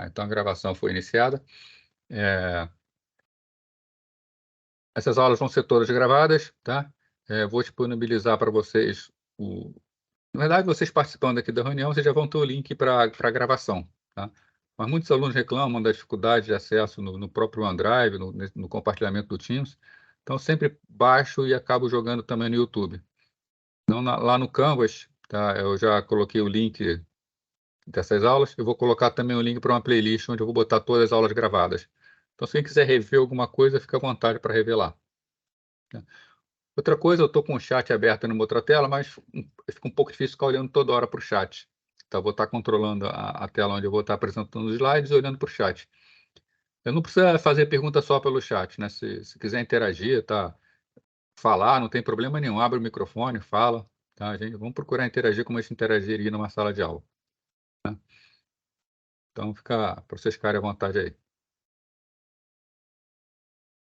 Então, a gravação foi iniciada. Essas aulas vão ser todas gravadas, tá? Vou disponibilizar para vocês na verdade, vocês participando aqui da reunião, vocês já vão ter o link para a gravação, tá? Mas muitos alunos reclamam da dificuldade de acesso no próprio OneDrive, no compartilhamento do Teams. Então, sempre baixo e acabo jogando também no YouTube. Então, lá no Canvas, tá? Eu já coloquei o link dessas aulas. Eu vou colocar também o link para uma playlist onde eu vou botar todas as aulas gravadas. Então, se quem quiser rever alguma coisa, fica à vontade para rever lá. Outra coisa, eu estou com o chat aberto numa outra tela, mas fica um pouco difícil ficar olhando toda hora para o chat. Então, vou estar controlando a tela onde eu vou estar apresentando os slides e olhando para o chat. Eu não preciso fazer pergunta só pelo chat, né? Se quiser interagir, tá? Falar, não tem problema nenhum. Abre o microfone, fala. Tá, gente? Vamos procurar interagir como a gente interagiria numa sala de aula. Tá? Então, fica para vocês ficarem à vontade aí.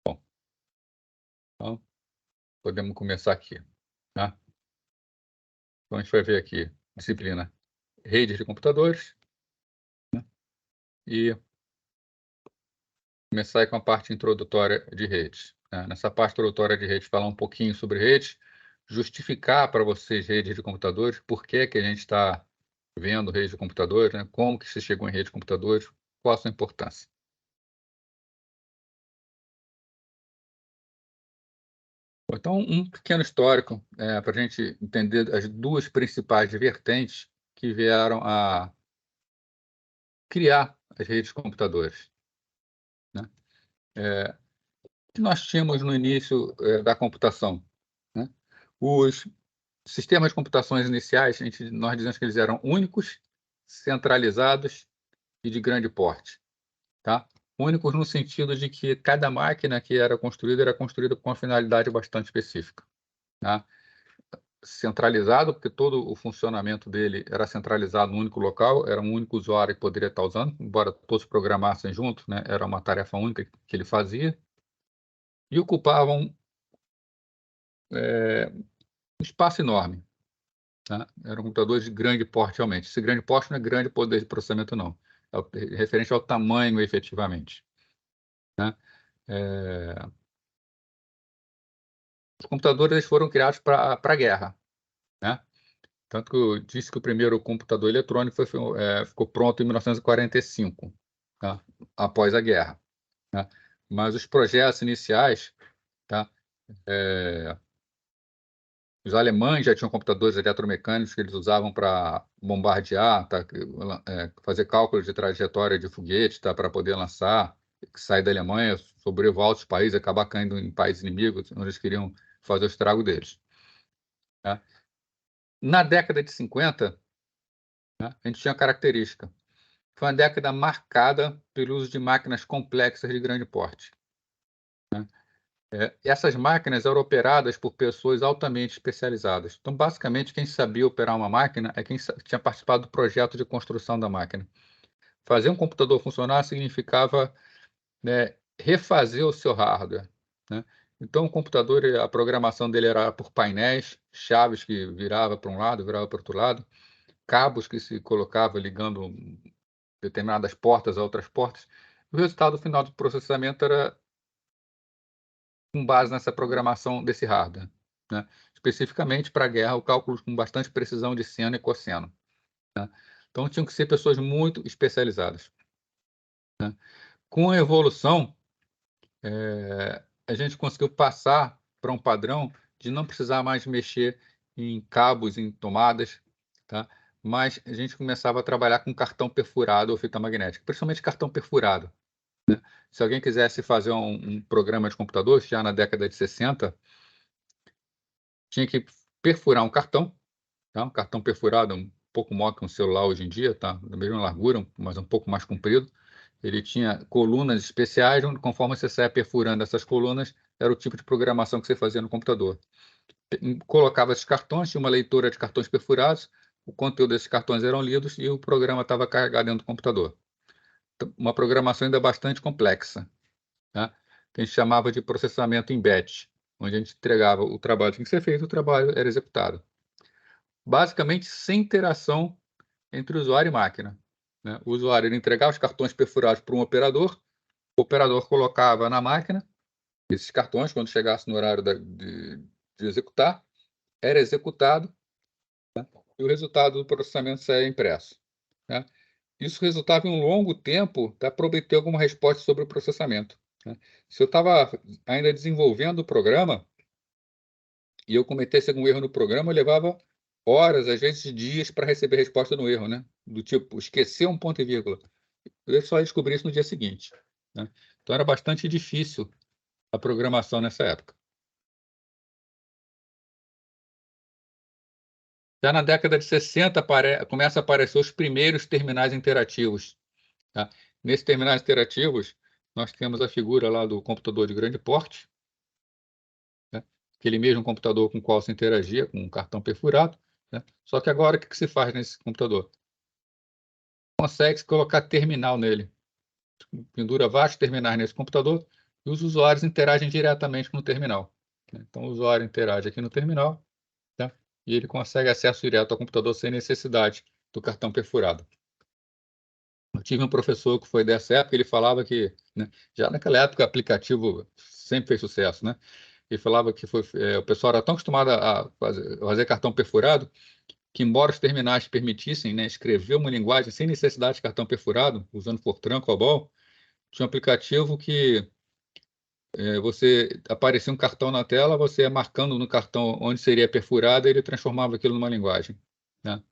Bom, então, podemos começar aqui. Tá? Então, a gente vai ver aqui, disciplina redes de computadores. Né? E começar aí com a parte introdutória de redes. Né? Nessa parte introdutória de redes, falar um pouquinho sobre redes, justificar para vocês redes de computadores, por que a gente está vendo redes de computadores, né? Como que se chegou em rede de computadores, qual a sua importância. Então, um pequeno histórico para a gente entender as duas principais vertentes que vieram a criar as redes de computadores. Né? Que nós tínhamos no início da computação. Né? Os sistemas de computações iniciais, nós dizemos que eles eram únicos, centralizados e de grande porte. Tá? Únicos no sentido de que cada máquina que era construída com uma finalidade bastante específica. Tá? Centralizado, porque todo o funcionamento dele era centralizado no único local, era um único usuário que poderia estar usando, embora todos programassem juntos, né? Era uma tarefa única que ele fazia, e ocupavam um espaço enorme. Tá? Eram computadores de grande porte, realmente. Esse grande porte não é grande poder de processamento, não. É referente ao tamanho, efetivamente. Né? Os computadores foram criados para a guerra. Né? Tanto que eu disse que o primeiro computador eletrônico ficou pronto em 1945, tá? Após a guerra. Né? Mas os projetos iniciais, tá? Os alemães já tinham computadores eletromecânicos que eles usavam para bombardear, tá? Fazer cálculos de trajetória de foguete, tá? Para poder lançar, sair da Alemanha, sobrevoar outros países, acabar caindo em países inimigos, onde eles queriam fazer o estrago deles. Tá? Na década de 50, né, a gente tinha uma característica. Foi uma década marcada pelo uso de máquinas complexas de grande porte. Né? Essas máquinas eram operadas por pessoas altamente especializadas. Então, basicamente, quem sabia operar uma máquina é quem tinha participado do projeto de construção da máquina. Fazer um computador funcionar significava, né, refazer o seu hardware. Né? Então, o computador, a programação dele era por painéis, chaves que virava para um lado, virava para o outro lado, cabos que se colocava ligando determinadas portas a outras portas. O resultado final do processamento era com base nessa programação desse hardware. Né? Especificamente para a guerra, o cálculo com bastante precisão de seno e cosseno. Né? Então, tinham que ser pessoas muito especializadas. Né? Com a evolução, a gente conseguiu passar para um padrão de não precisar mais mexer em cabos, em tomadas, tá? Mas a gente começava a trabalhar com cartão perfurado ou fita magnética, principalmente cartão perfurado. Né? Se alguém quisesse fazer um programa de computador, já na década de 60, tinha que perfurar um cartão, tá? Um cartão perfurado, um pouco maior que um celular hoje em dia, tá? Da mesma largura, mas um pouco mais comprido. Ele tinha colunas especiais, onde, conforme você saia perfurando essas colunas, era o tipo de programação que você fazia no computador. Colocava esses cartões, tinha uma leitura de cartões perfurados, o conteúdo desses cartões eram lidos e o programa estava carregado dentro do computador. Então, uma programação ainda bastante complexa, tá? Que a gente chamava de processamento em batch, onde a gente entregava o trabalho que tinha que ser feito, o trabalho era executado. Basicamente, sem interação entre usuário e máquina. né? O usuário ele entregava os cartões perfurados para um operador, o operador colocava na máquina esses cartões, quando chegasse no horário de executar, era executado, né? E o resultado do processamento saía impresso, né? Isso resultava em um longo tempo, tá, para obter alguma resposta sobre o processamento, né? Se eu estava ainda desenvolvendo o programa e eu cometesse algum erro no programa, eu levava horas, às vezes dias, para receber resposta no erro, né? Do tipo, esqueceu um ponto e vírgula. Eu só descobri isso no dia seguinte, né? Então era bastante difícil a programação nessa época. Já na década de 60 começa a aparecer os primeiros terminais interativos, tá? Nesses terminais interativos, nós temos a figura lá do computador de grande porte, né? Aquele mesmo computador com o qual se interagia com um cartão perfurado, né? Só que agora o que se faz nesse computador? Consegue-se colocar terminal nele. Pendura vários terminais nesse computador e os usuários interagem diretamente com o terminal, né? Então o usuário interage aqui no terminal, tá? E ele consegue acesso direto ao computador sem necessidade do cartão perfurado. Eu tive um professor que foi dessa época, ele falava que, né, já naquela época o aplicativo sempre fez sucesso, né? Ele falava que o pessoal era tão acostumado a fazer cartão perfurado, que embora os terminais permitissem, né, escrever uma linguagem sem necessidade de cartão perfurado, usando Fortran, COBOL, tinha um aplicativo que você aparecia um cartão na tela, você ia marcando no cartão onde seria perfurado, e ele transformava aquilo numa linguagem, né?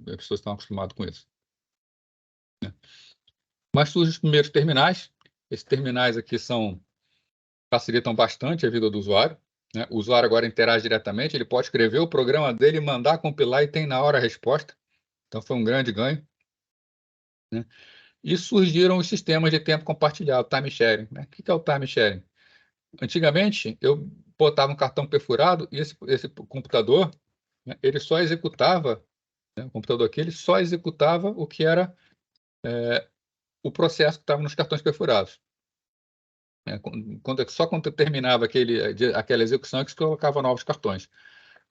As pessoas estão acostumadas com isso, né? Mas surgem os primeiros terminais. Esses terminais aqui facilitam bastante a vida do usuário, né? O usuário agora interage diretamente, ele pode escrever o programa dele, mandar compilar e tem na hora a resposta. Então foi um grande ganho, né? E surgiram os sistemas de tempo compartilhado, time sharing, né? O que é o time sharing? Antigamente, eu botava um cartão perfurado e esse computador, né, ele só executava, né, o computador aqui, ele só executava o que era o processo que estava nos cartões perfurados, né? Só quando eu terminava aquela execução é que se colocava novos cartões.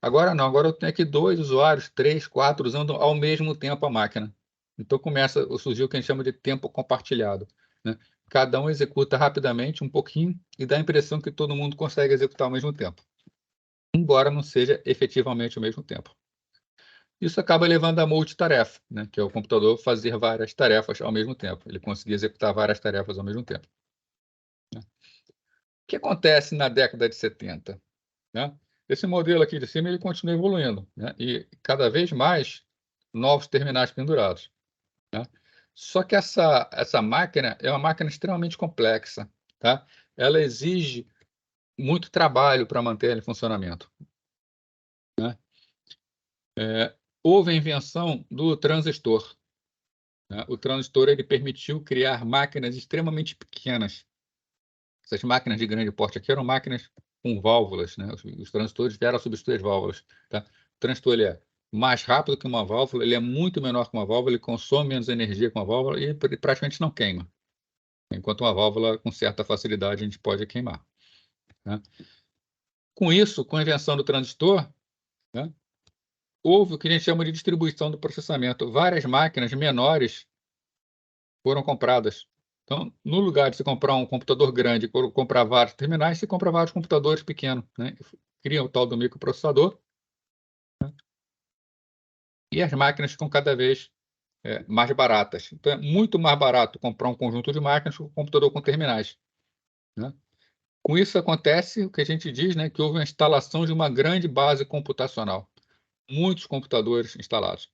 Agora não, agora eu tenho aqui 2 usuários, 3, 4 usando ao mesmo tempo a máquina. Então começa a surgir o que a gente chama de tempo compartilhado, né? Cada um executa rapidamente um pouquinho e dá a impressão que todo mundo consegue executar ao mesmo tempo, embora não seja efetivamente ao mesmo tempo. Isso acaba levando a multitarefa, né? Que é o computador fazer várias tarefas ao mesmo tempo. Ele conseguir executar várias tarefas ao mesmo tempo, né? O que acontece na década de 70, né? Esse modelo aqui de cima ele continua evoluindo, né? E cada vez mais novos terminais pendurados, né? Só que essa máquina é uma máquina extremamente complexa, tá? Ela exige muito trabalho para manter ela em funcionamento, né? Houve a invenção do transistor, né? O transistor ele permitiu criar máquinas extremamente pequenas. Essas máquinas de grande porte aqui eram máquinas com válvulas, né? Os transistores vieram a substituir as válvulas, tá? O transistor ele é mais rápido que uma válvula, ele é muito menor que uma válvula, ele consome menos energia que uma válvula e praticamente não queima. Enquanto uma válvula, com certa facilidade, a gente pode queimar, né? Com isso, com a invenção do transistor, né, houve o que a gente chama de distribuição do processamento. Várias máquinas menores foram compradas. Então, no lugar de você comprar um computador grande e comprar vários terminais, você compra vários computadores pequenos, né? Cria o tal do microprocessador, né? E as máquinas ficam cada vez mais baratas. Então, é muito mais barato comprar um conjunto de máquinas que um computador com terminais, né? Com isso acontece o que a gente diz, né, que houve uma instalação de uma grande base computacional, muitos computadores instalados,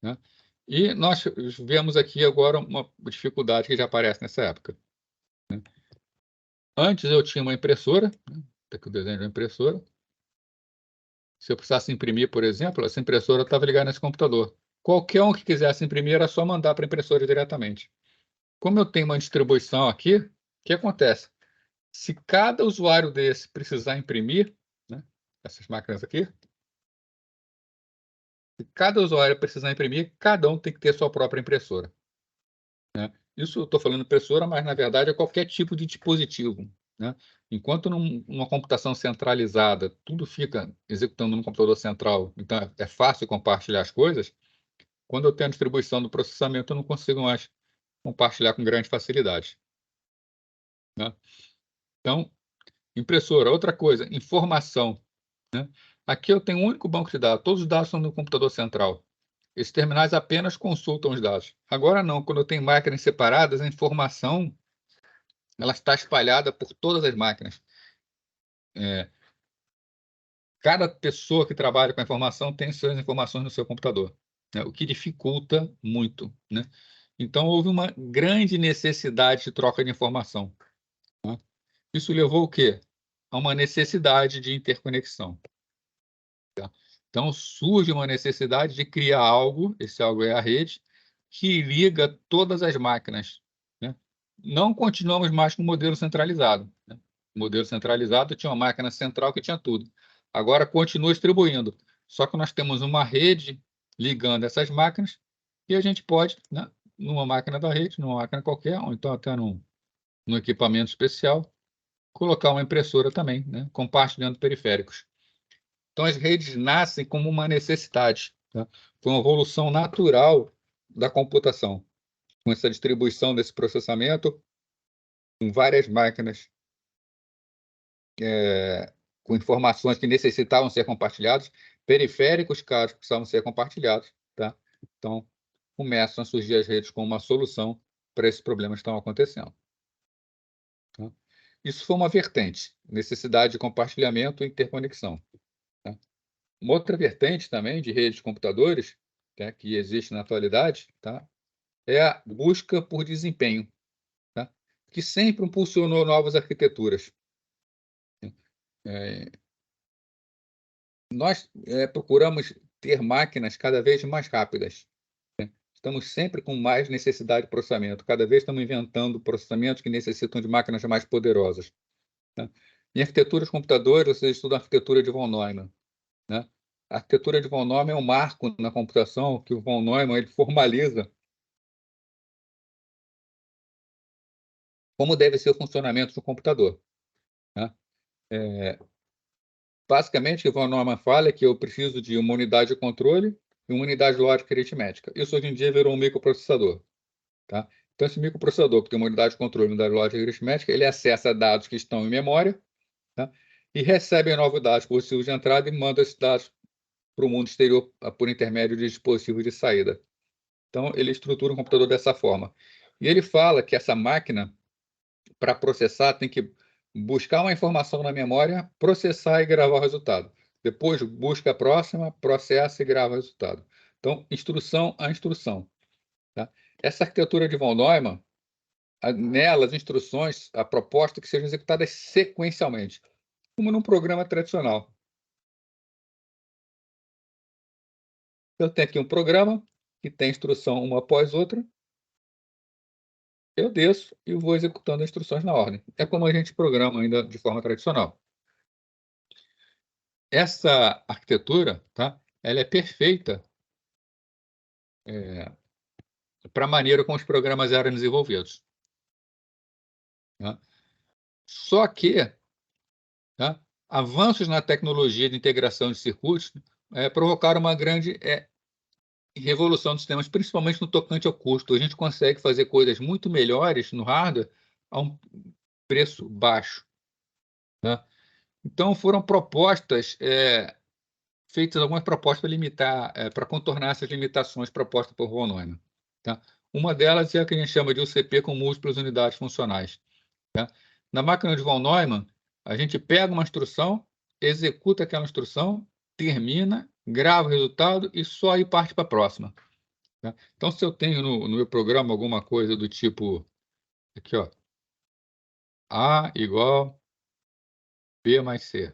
né? E nós vemos aqui agora uma dificuldade que já aparece nessa época, né? Antes eu tinha uma impressora, né, tá aqui o desenho de uma impressora. Se eu precisasse imprimir, por exemplo, essa impressora estava ligada nesse computador. Qualquer um que quisesse imprimir era só mandar para a impressora diretamente. Como eu tenho uma distribuição aqui, o que acontece? Se cada usuário desse precisar imprimir, né, essas máquinas aqui, se cada usuário precisar imprimir, cada um tem que ter sua própria impressora, né? Isso eu estou falando impressora, mas na verdade é qualquer tipo de dispositivo, né? Enquanto numa computação centralizada, tudo fica executando no computador central, então é fácil compartilhar as coisas. quando eu tenho a distribuição do processamento, eu não consigo mais compartilhar com grande facilidade, né? Então, impressora, outra coisa, informação, né? Aqui eu tenho um único banco de dados, todos os dados estão no computador central. Esses terminais apenas consultam os dados. Agora não, quando eu tenho máquinas separadas, a informação ela está espalhada por todas as máquinas. Cada pessoa que trabalha com a informação tem suas informações no seu computador, né? O que dificulta muito, né? Então, houve uma grande necessidade de troca de informação, né? Isso levou o quê? A uma necessidade de interconexão, tá? Então, surge uma necessidade de criar algo, esse algo é a rede, que liga todas as máquinas, né? Não continuamos mais com o modelo centralizado, né? O modelo centralizado tinha uma máquina central que tinha tudo. Agora continua distribuindo, só que nós temos uma rede ligando essas máquinas e a gente pode, né, numa máquina da rede, numa máquina qualquer, ou então até num equipamento especial, colocar uma impressora também, né, compartilhando periféricos. Então, as redes nascem como uma necessidade, tá? Foi uma evolução natural da computação, com essa distribuição desse processamento, com várias máquinas com informações que necessitavam ser compartilhadas, periféricos caros que precisavam ser compartilhados, tá? Então, começam a surgir as redes como uma solução para esses problemas que estão acontecendo, tá? Isso foi uma vertente, necessidade de compartilhamento e interconexão, tá? Uma outra vertente também de redes de computadores, tá, que existe na atualidade, tá, é a busca por desempenho, tá, que sempre impulsionou novas arquiteturas. Nós procuramos ter máquinas cada vez mais rápidas. Estamos sempre com mais necessidade de processamento. Cada vez estamos inventando processamentos que necessitam de máquinas mais poderosas, né? Em arquitetura de computadores, vocês estudam a arquitetura de von Neumann, né? A arquitetura de von Neumann é um marco na computação que o von Neumann ele formaliza como deve ser o funcionamento do computador, né? Basicamente, o que o von Neumann fala é que eu preciso de uma unidade de controle e uma unidade lógica e aritmética. Isso hoje em dia virou um microprocessador, tá? Então, esse microprocessador, que tem uma unidade de controle e uma unidade lógica e aritmética, ele acessa dados que estão em memória, tá? E recebe novos dados positivos de entrada e manda esses dados para o mundo exterior por intermédio de dispositivos de saída. Então, ele estrutura um computador dessa forma. E ele fala que essa máquina, para processar, tem que buscar uma informação na memória, processar e gravar o resultado. Depois, busca a próxima, processa e grava o resultado. Então, instrução a instrução, tá? Essa arquitetura de von Neumann, nela, as instruções, a proposta é que sejam executadas sequencialmente, como num programa tradicional. Eu tenho aqui um programa que tem instrução uma após outra, eu desço e vou executando as instruções na ordem. É como a gente programa ainda de forma tradicional. Essa arquitetura, tá, ela é perfeita para a maneira como os programas eram desenvolvidos, tá? Só que, tá, avanços na tecnologia de integração de circuitos provocaram uma grande revolução dos sistemas, principalmente no tocante ao custo. A gente consegue fazer coisas muito melhores no hardware a um preço baixo, tá? Então, foram propostas, feitas algumas propostas para limitar, para contornar essas limitações propostas por von Neumann, tá? Uma delas é a que a gente chama de UCP com múltiplas unidades funcionais, tá? Na máquina de von Neumann, a gente pega uma instrução, executa aquela instrução, termina, grava o resultado e só aí parte para a próxima, tá? Então, se eu tenho no meu programa alguma coisa do tipo, aqui, ó, A igual B mais C,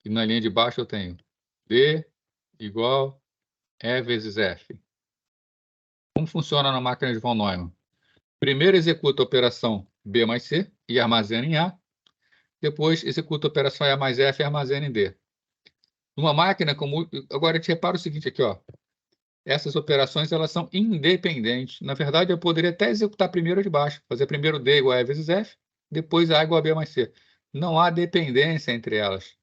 e na linha de baixo eu tenho D igual E vezes F. Como funciona na máquina de von Neumann? Primeiro executa a operação B mais C e armazena em A, depois executa a operação E mais F e armazena em D. Numa máquina como... Agora, a gente repara o seguinte aqui, ó. Essas operações elas são independentes. Na verdade, eu poderia até executar primeiro de baixo, fazer primeiro D igual a E vezes F, depois A igual a B mais C. Não há dependência entre elas,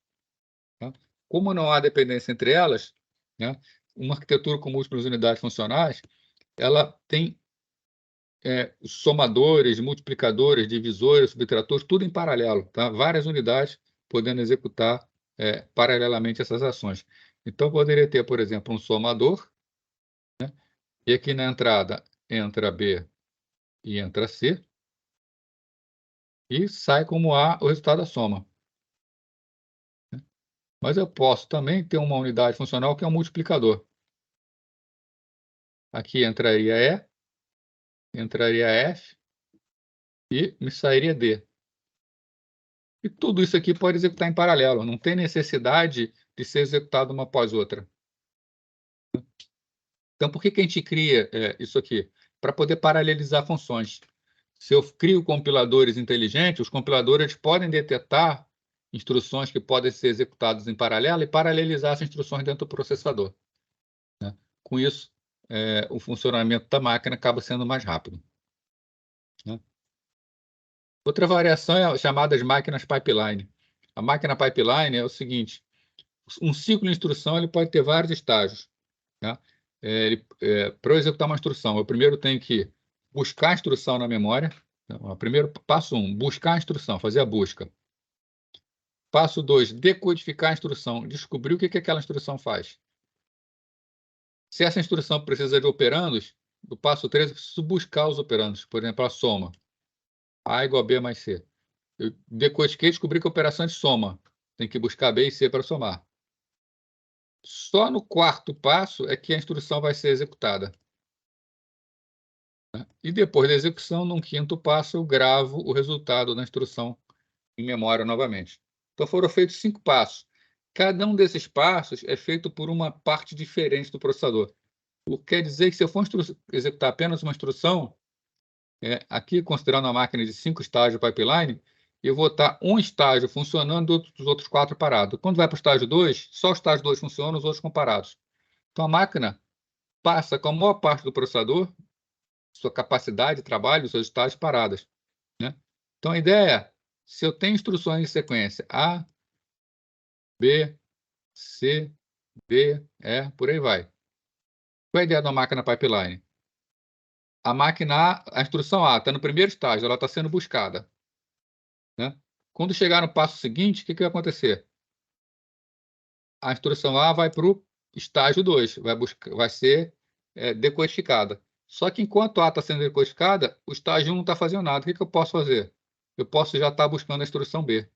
tá? Como não há dependência entre elas, né, uma arquitetura com múltiplas unidades funcionais, ela tem somadores, multiplicadores, divisores, subtratores, tudo em paralelo, tá? Várias unidades podendo executar paralelamente essas ações. Então, poderia ter, por exemplo, um somador, né? E aqui na entrada entra B e entra C, e sai como A o resultado da soma. Mas eu posso também ter uma unidade funcional que é um multiplicador. Aqui entraria F e me sairia D. E tudo isso aqui pode executar em paralelo, não tem necessidade de ser executado uma após outra. Então, por que a gente cria isso aqui? Para poder paralelizar funções. Se eu crio compiladores inteligentes, os compiladores podem detectar instruções que podem ser executadas em paralelo e paralelizar essas instruções dentro do processador, né? Com isso, o funcionamento da máquina acaba sendo mais rápido, né? Outra variação é a chamada máquinas pipeline. A máquina pipeline é o seguinte: um ciclo de instrução ele pode ter vários estágios, tá? Para eu executar uma instrução, eu primeiro tenho que buscar a instrução na memória. Então, primeiro, passo 1, buscar a instrução, fazer a busca. Passo 2, decodificar a instrução, descobrir o que aquela instrução faz. Se essa instrução precisa de operandos, do passo 3, eu preciso buscar os operandos, por exemplo, a soma. A igual a B mais C. Eu decodifiquei e descobri que a operação é de soma. Tem que buscar B e C para somar. Só no quarto passo é que a instrução vai ser executada. E depois da execução, num quinto passo, eu gravo o resultado da instrução em memória novamente. Então, foram feitos 5 passos. Cada um desses passos é feito por uma parte diferente do processador. O que quer dizer que, se eu for executar apenas uma instrução, aqui, considerando uma máquina de 5 estágios pipeline, eu vou estar um estágio funcionando e os outros 4 parados. Quando vai para o estágio 2, só o estágio 2 funciona, os outros estão parados. Então, a máquina passa com a maior parte do processador, sua capacidade de trabalho, seus estágios paradas, né? Então, a ideia é, se eu tenho instruções em sequência A, B, C, D, E, por aí vai. Qual é a ideia da máquina pipeline? A máquina A, a instrução A está no primeiro estágio, ela está sendo buscada, né? Quando chegar no passo seguinte, o que vai acontecer? A instrução A vai para o estágio 2, vai ser decodificada. Só que enquanto A está sendo decodificada, o estágio 1 não está fazendo nada. O que eu posso fazer? Eu posso já estar buscando a instrução B,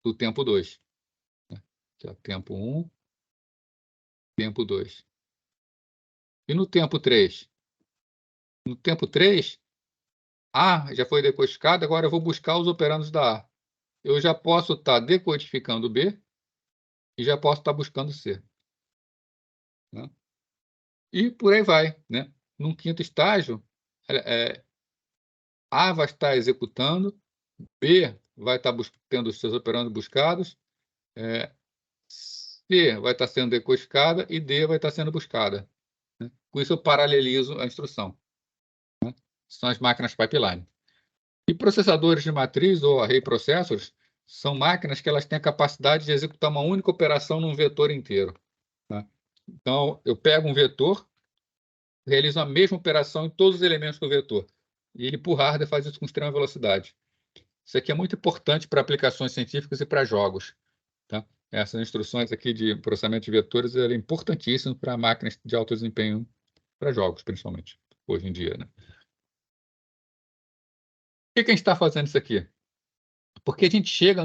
do tempo 2. Aqui, ó, tempo 1, tempo 2. E no tempo 3? No tempo 3, A já foi decodificada, agora eu vou buscar os operandos da A. Eu já posso estar decodificando B e já posso estar buscando C, né? E por aí vai, né? Num quinto estágio, A vai estar executando, B vai estar tendo os seus operandos buscados, C vai estar sendo decodificada e D vai estar sendo buscada, né? Com isso, eu paralelizo a instrução, né? São as máquinas pipeline. E processadores de matriz, ou array processors, são máquinas que elas têm a capacidade de executar uma única operação num vetor inteiro, né? Então, eu pego um vetor, realizo a mesma operação em todos os elementos do vetor. E ele, por hardware, faz isso com extrema velocidade. Isso aqui é muito importante para aplicações científicas e para jogos, tá? Essas instruções aqui de processamento de vetores é importantíssimo para máquinas de alto desempenho, para jogos, principalmente, hoje em dia, né? Por que a gente está fazendo isso aqui? Porque a gente chega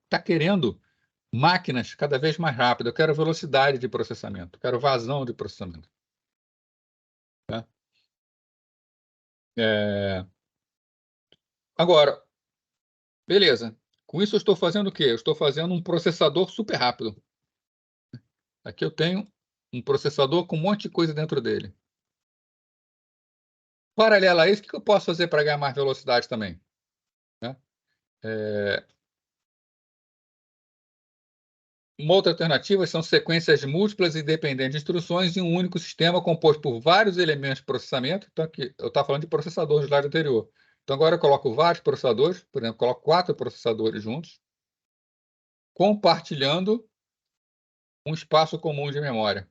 está querendo máquinas cada vez mais rápidas. Eu quero velocidade de processamento, quero vazão de processamento, tá? Agora, beleza. Com isso eu estou fazendo o quê? Eu estou fazendo um processador super rápido. Aqui eu tenho um processador com um monte de coisa dentro dele. Paralelo a isso, o que eu posso fazer para ganhar mais velocidade também, né? Uma outra alternativa são sequências múltiplas e dependentes de instruções em um único sistema composto por vários elementos de processamento. Então, aqui eu estava falando de processador no slide anterior. Então, agora eu coloco vários processadores, por exemplo, coloco 4 processadores juntos, compartilhando um espaço comum de memória.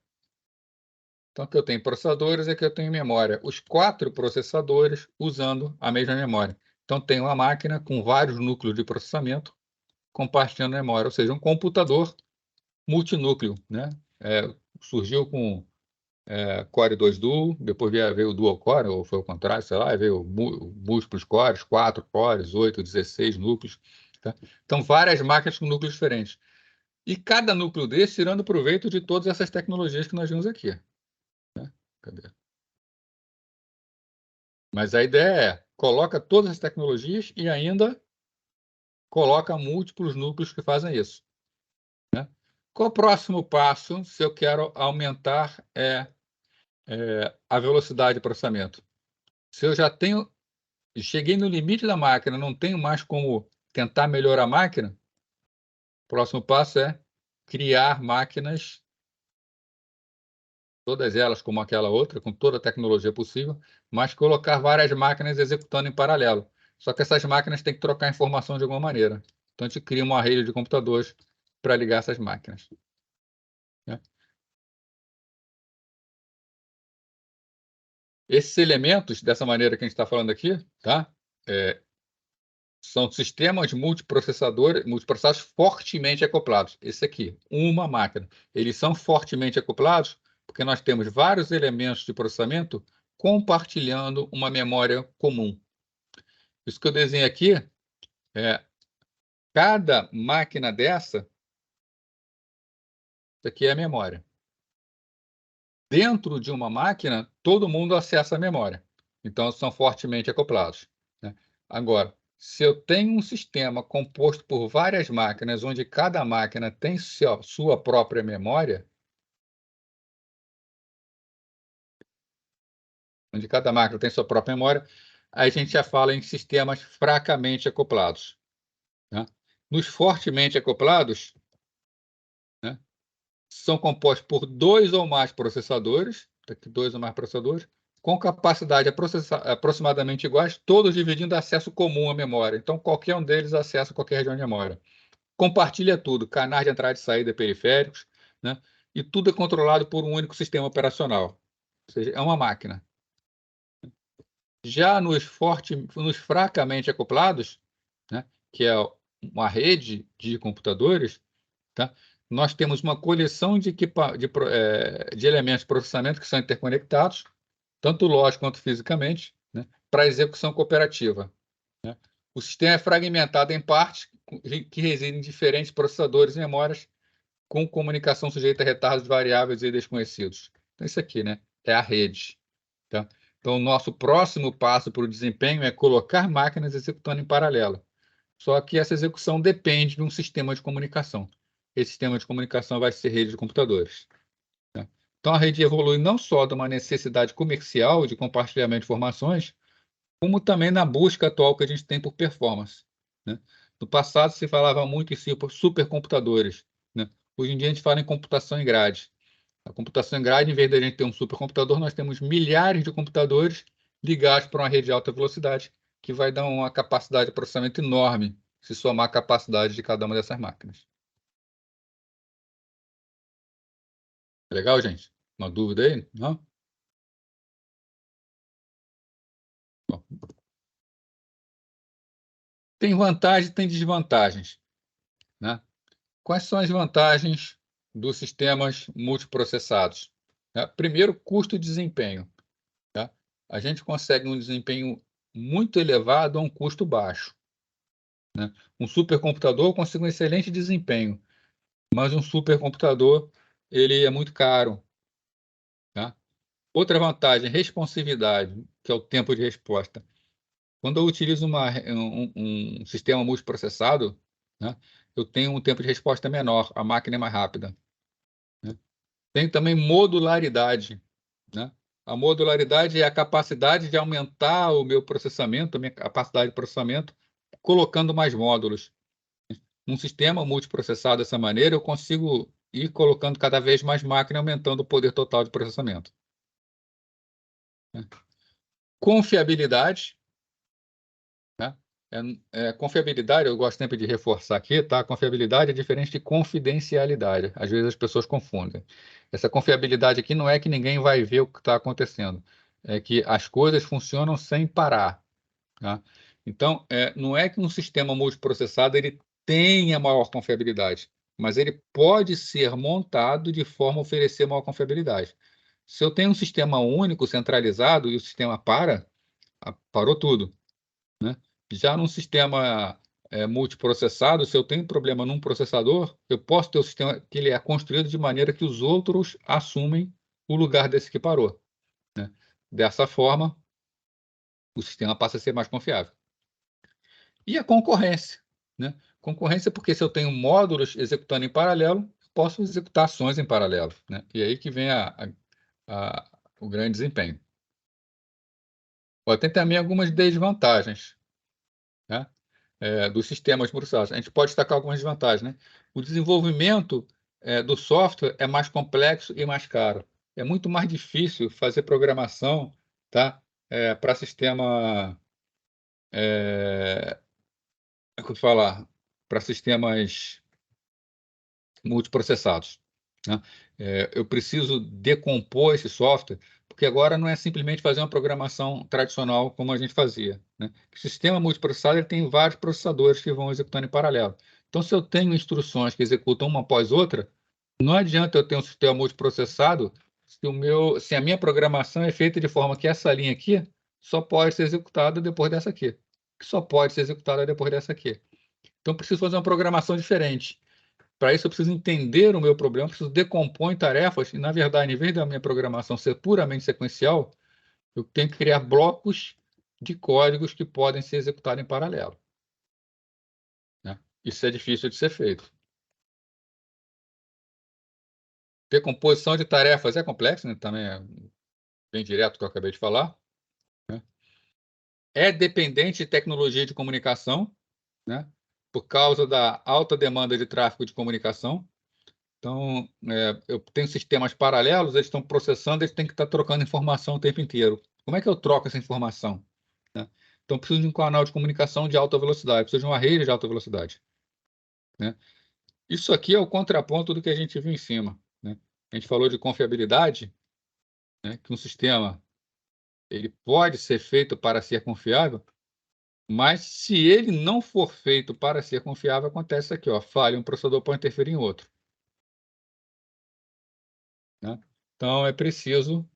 Então, aqui eu tenho processadores e aqui eu tenho memória. Os 4 processadores usando a mesma memória. Então, tem uma máquina com vários núcleos de processamento compartilhando memória, ou seja, um computador multinúcleo, né? Surgiu com Core 2 Duo, depois veio o Dual Core, ou foi o contrário, sei lá, veio múltiplos cores, 4 cores, 8, 16 núcleos. Tá? Então, várias máquinas com núcleos diferentes. E cada núcleo desse tirando proveito de todas essas tecnologias que nós vimos aqui. Né? Cadê? Mas a ideia é, coloca todas as tecnologias e ainda coloca múltiplos núcleos que fazem isso. Né? Qual o próximo passo se eu quero aumentar a velocidade de processamento? Se eu já cheguei no limite da máquina, não tenho mais como tentar melhorar a máquina, o próximo passo é criar máquinas, todas elas como aquela outra, com toda a tecnologia possível, mas colocar várias máquinas executando em paralelo. Só que essas máquinas têm que trocar informação de alguma maneira. Então, a gente cria uma rede de computadores para ligar essas máquinas. Né? Esses elementos, dessa maneira que a gente está falando aqui, tá? São sistemas multiprocessados fortemente acoplados. Esse aqui, uma máquina. Eles são fortemente acoplados porque nós temos vários elementos de processamento compartilhando uma memória comum. Isso que eu desenho aqui cada máquina dessa, isso aqui é a memória. Dentro de uma máquina, todo mundo acessa a memória. Então, são fortemente acoplados. Né? Agora, se eu tenho um sistema composto por várias máquinas, onde cada máquina tem sua própria memória, onde cada máquina tem sua própria memória, aí a gente já fala em sistemas fracamente acoplados. Né? Nos fortemente acoplados, né, são compostos por 2 ou mais processadores, aqui 2 ou mais processadores, com capacidade aproximadamente iguais, todos dividindo acesso comum à memória. Então, qualquer um deles acessa qualquer região de memória. Compartilha tudo, canais de entrada e saída periféricos, né? E tudo é controlado por um único sistema operacional. Ou seja, é uma máquina. Já nos fracamente acoplados, né, que é uma rede de computadores, tá? Nós temos uma coleção de elementos de processamento que são interconectados, tanto lógico quanto fisicamente, né, para execução cooperativa. Né? O sistema é fragmentado em partes que residem em diferentes processadores e memórias com comunicação sujeita a retardos variáveis e desconhecidos. Então, isso aqui, né, é a rede. Tá? Então, o nosso próximo passo para o desempenho é colocar máquinas executando em paralelo. Só que essa execução depende de um sistema de comunicação. Esse sistema de comunicação vai ser rede de computadores. Né? Então, a rede evolui não só de uma necessidade comercial de compartilhamento de informações, como também na busca atual que a gente tem por performance. Né? No passado, se falava muito em supercomputadores. Né? Hoje em dia, a gente fala em computação em grade. A computação em grade, em vez de a gente ter um supercomputador, nós temos milhares de computadores ligados para uma rede de alta velocidade, que vai dar uma capacidade de processamento enorme, se somar a capacidade de cada uma dessas máquinas. Legal, gente? Uma dúvida aí? Não? Bom. Tem vantagens e tem desvantagens. Né? Quais são as vantagens dos sistemas multiprocessados? Primeiro, custo e desempenho. Tá? A gente consegue um desempenho muito elevado a um custo baixo. Né? Um supercomputador consegue um excelente desempenho, mas um supercomputador ele é muito caro. Tá? Outra vantagem, responsividade, que é o tempo de resposta. Quando eu utilizo um sistema multiprocessado, né, eu tenho um tempo de resposta menor, a máquina é mais rápida. Né? Tem também modularidade. Né? A modularidade é a capacidade de aumentar o meu processamento, a minha capacidade de processamento, colocando mais módulos. Um sistema multiprocessado dessa maneira, eu consigo ir colocando cada vez mais máquina, aumentando o poder total de processamento. Confiabilidade. Né? Confiabilidade, eu gosto sempre de reforçar aqui, tá? Confiabilidade é diferente de confidencialidade. Às vezes as pessoas confundem. Essa confiabilidade aqui não é que ninguém vai ver o que está acontecendo, é que as coisas funcionam sem parar, tá? Então, não é que um sistema multiprocessado ele tenha maior confiabilidade, mas ele pode ser montado de forma a oferecer maior confiabilidade. Se eu tenho um sistema único, centralizado, e o sistema parou tudo, né? Já num sistema multiprocessado, se eu tenho problema num processador, eu posso ter um sistema que ele é construído de maneira que os outros assumem o lugar desse que parou, né? Dessa forma, o sistema passa a ser mais confiável. E a concorrência, né? Concorrência porque se eu tenho módulos executando em paralelo, eu posso executar ações em paralelo, né? E aí que vem o grande desempenho. Tem também algumas desvantagens, né? Dos sistemas processados. A gente pode destacar algumas desvantagens, né? O desenvolvimento do software é mais complexo e mais caro. É muito mais difícil fazer programação, tá? Para sistema, como eu falar, para sistemas multiprocessados, né? Eu preciso decompor esse software, porque agora não é simplesmente fazer uma programação tradicional como a gente fazia, né? O sistema multiprocessado ele tem vários processadores que vão executando em paralelo. Então, se eu tenho instruções que executam uma após outra, não adianta eu ter um sistema multiprocessado se a minha programação é feita de forma que essa linha aqui só pode ser executada depois dessa aqui, que só pode ser executada depois dessa aqui. Então, eu preciso fazer uma programação diferente. Para isso, eu preciso entender o meu problema, eu preciso decompor em tarefas, e, na verdade, em vez da minha programação ser puramente sequencial, eu tenho que criar blocos de códigos que podem ser executados em paralelo, né? Isso é difícil de ser feito. Decomposição de tarefas é complexo, né? Também é bem direto do que eu acabei de falar, né? É dependente de tecnologia de comunicação, né? Por causa da alta demanda de tráfego de comunicação. Então, eu tenho sistemas paralelos, eles estão processando, eles têm que estar trocando informação o tempo inteiro. Como é que eu troco essa informação, né? Então, preciso de um canal de comunicação de alta velocidade, preciso de uma rede de alta velocidade, né? Isso aqui é o contraponto do que a gente viu em cima, né? A gente falou de confiabilidade, né? Que um sistema ele pode ser feito para ser confiável, mas se ele não for feito para ser confiável, acontece aqui, ó, falha, um processador pode interferir em outro, né? Então, é preciso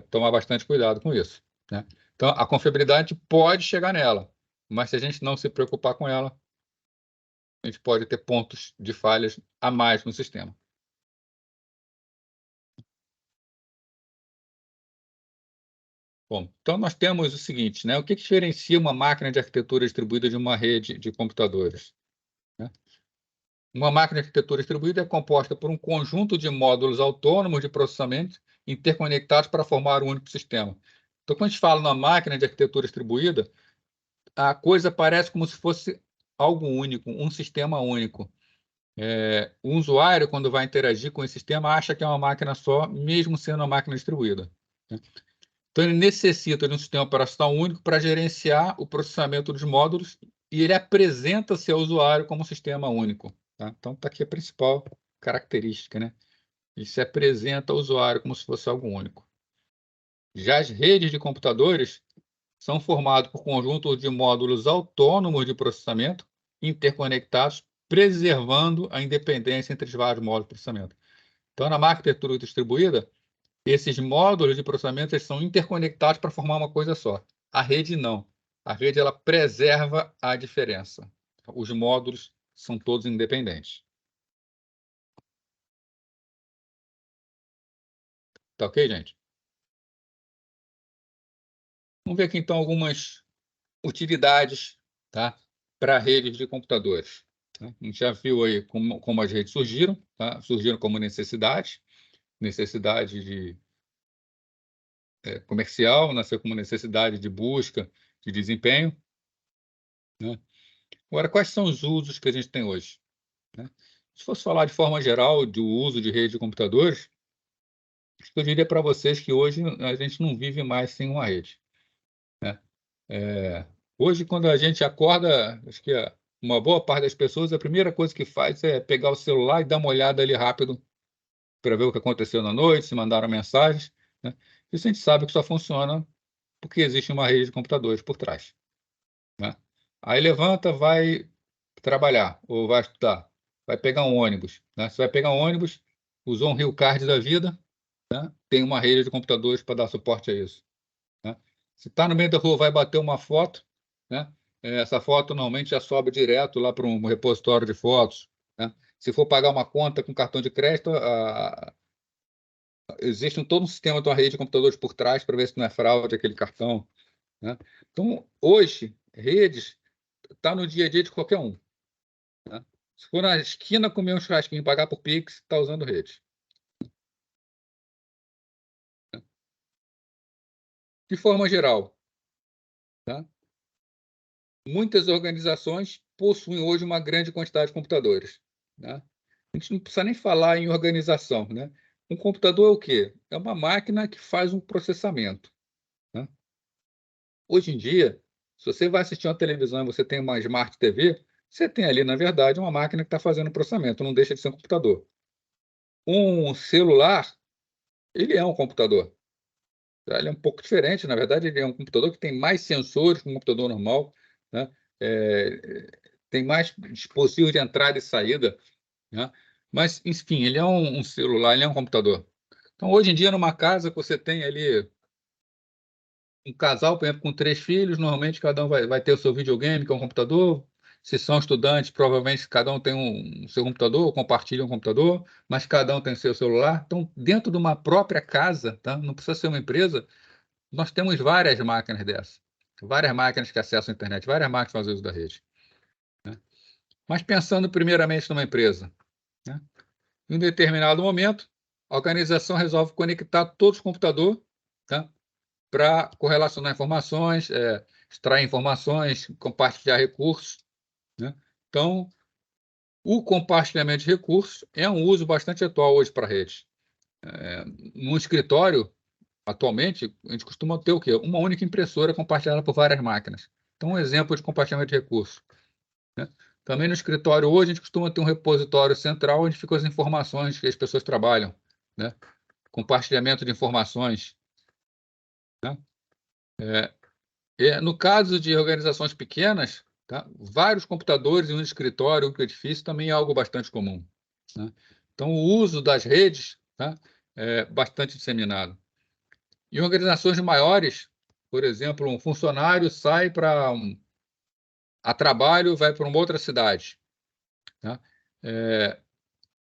tomar bastante cuidado com isso, né? Então, a confiabilidade pode chegar nela, mas se a gente não se preocupar com ela, a gente pode ter pontos de falhas a mais no sistema. Bom, então nós temos o seguinte, né? O que diferencia uma máquina de arquitetura distribuída de uma rede de computadores, né? Uma máquina de arquitetura distribuída é composta por um conjunto de módulos autônomos de processamento interconectados para formar um único sistema. Então, quando a gente fala numa máquina de arquitetura distribuída, a coisa parece como se fosse algo único, um sistema único. O usuário, quando vai interagir com esse sistema, acha que é uma máquina só, mesmo sendo uma máquina distribuída, né? Então, ele necessita de um sistema operacional único para gerenciar o processamento dos módulos e ele apresenta seu usuário como um sistema único, tá? Então, está aqui a principal característica, né? Ele se apresenta ao usuário como se fosse algo único. Já as redes de computadores são formados por conjuntos de módulos autônomos de processamento interconectados, preservando a independência entre os vários módulos de processamento. Então, na arquitetura distribuída, esses módulos de processamento eles são interconectados para formar uma coisa só. A rede não. A rede ela preserva a diferença. Os módulos são todos independentes. Tá ok, gente? Vamos ver aqui, então, algumas utilidades, tá, para redes de computadores, tá? A gente já viu aí como as redes surgiram, tá? Surgiram como necessidade de comercial, nasceu como necessidade de busca, de desempenho, né? Agora, quais são os usos que a gente tem hoje, né? Se fosse falar de forma geral do uso de rede de computadores, eu diria para vocês que hoje a gente não vive mais sem uma rede, né? Hoje, quando a gente acorda, acho que uma boa parte das pessoas, a primeira coisa que faz é pegar o celular e dar uma olhada ali rápido para ver o que aconteceu na noite, se mandaram mensagens, né? Isso a gente sabe que só funciona porque existe uma rede de computadores por trás, né? Aí levanta, vai trabalhar ou vai estudar, vai pegar um ônibus, né? Você vai pegar um ônibus, usou um Rio Card da vida, né? Tem uma rede de computadores para dar suporte a isso, né? Se está no meio da rua, vai bater uma foto, né? Essa foto normalmente já sobe direto lá para um repositório de fotos, né? Se for pagar uma conta com cartão de crédito, existe todo um sistema de uma rede de computadores por trás para ver se não é fraude aquele cartão, né? Então, hoje, redes está no dia a dia de qualquer um, né? Se for na esquina comer um churrasquinho e pagar por Pix, está usando rede. De forma geral, tá? Muitas organizações possuem hoje uma grande quantidade de computadores, né? A gente não precisa nem falar em organização, né? Um computador é o quê? É uma máquina que faz um processamento, né? Hoje em dia, se você vai assistir uma televisão e você tem uma Smart TV, você tem ali, na verdade, uma máquina que está fazendo processamento, não deixa de ser um computador. Um celular, ele é um computador, tá? Ele é um pouco diferente, na verdade, ele é um computador que tem mais sensores que um computador normal, né? Tem mais dispositivos de entrada e saída, né? Mas, enfim, ele é um celular, ele é um computador. Então, hoje em dia, numa casa que você tem ali um casal, por exemplo, com 3 filhos, normalmente cada um vai ter o seu videogame, que é um computador. Se são estudantes, provavelmente cada um tem um seu computador, compartilha um computador, mas cada um tem seu celular. Então, dentro de uma própria casa, tá? Não precisa ser uma empresa, nós temos várias máquinas dessas. Várias máquinas que acessam a internet, várias máquinas que fazem uso da rede, né? Mas pensando primeiramente numa empresa, né? Em um determinado momento, a organização resolve conectar todos os computadores, tá? Para correlacionar informações, extrair informações, compartilhar recursos, né? Então, o compartilhamento de recursos é um uso bastante atual hoje para redes. No escritório, atualmente, a gente costuma ter o quê? Uma única impressora compartilhada por várias máquinas. Então, um exemplo de compartilhamento de recursos, né? Também no escritório hoje, a gente costuma ter um repositório central onde ficam as informações que as pessoas trabalham, né? Compartilhamento de informações, né? No caso de organizações pequenas, tá? Vários computadores em um escritório, um edifício, também é algo bastante comum, né? Então, o uso das redes, tá? É bastante disseminado. Em organizações maiores, por exemplo, um funcionário sai a trabalho, vai para uma outra cidade, tá?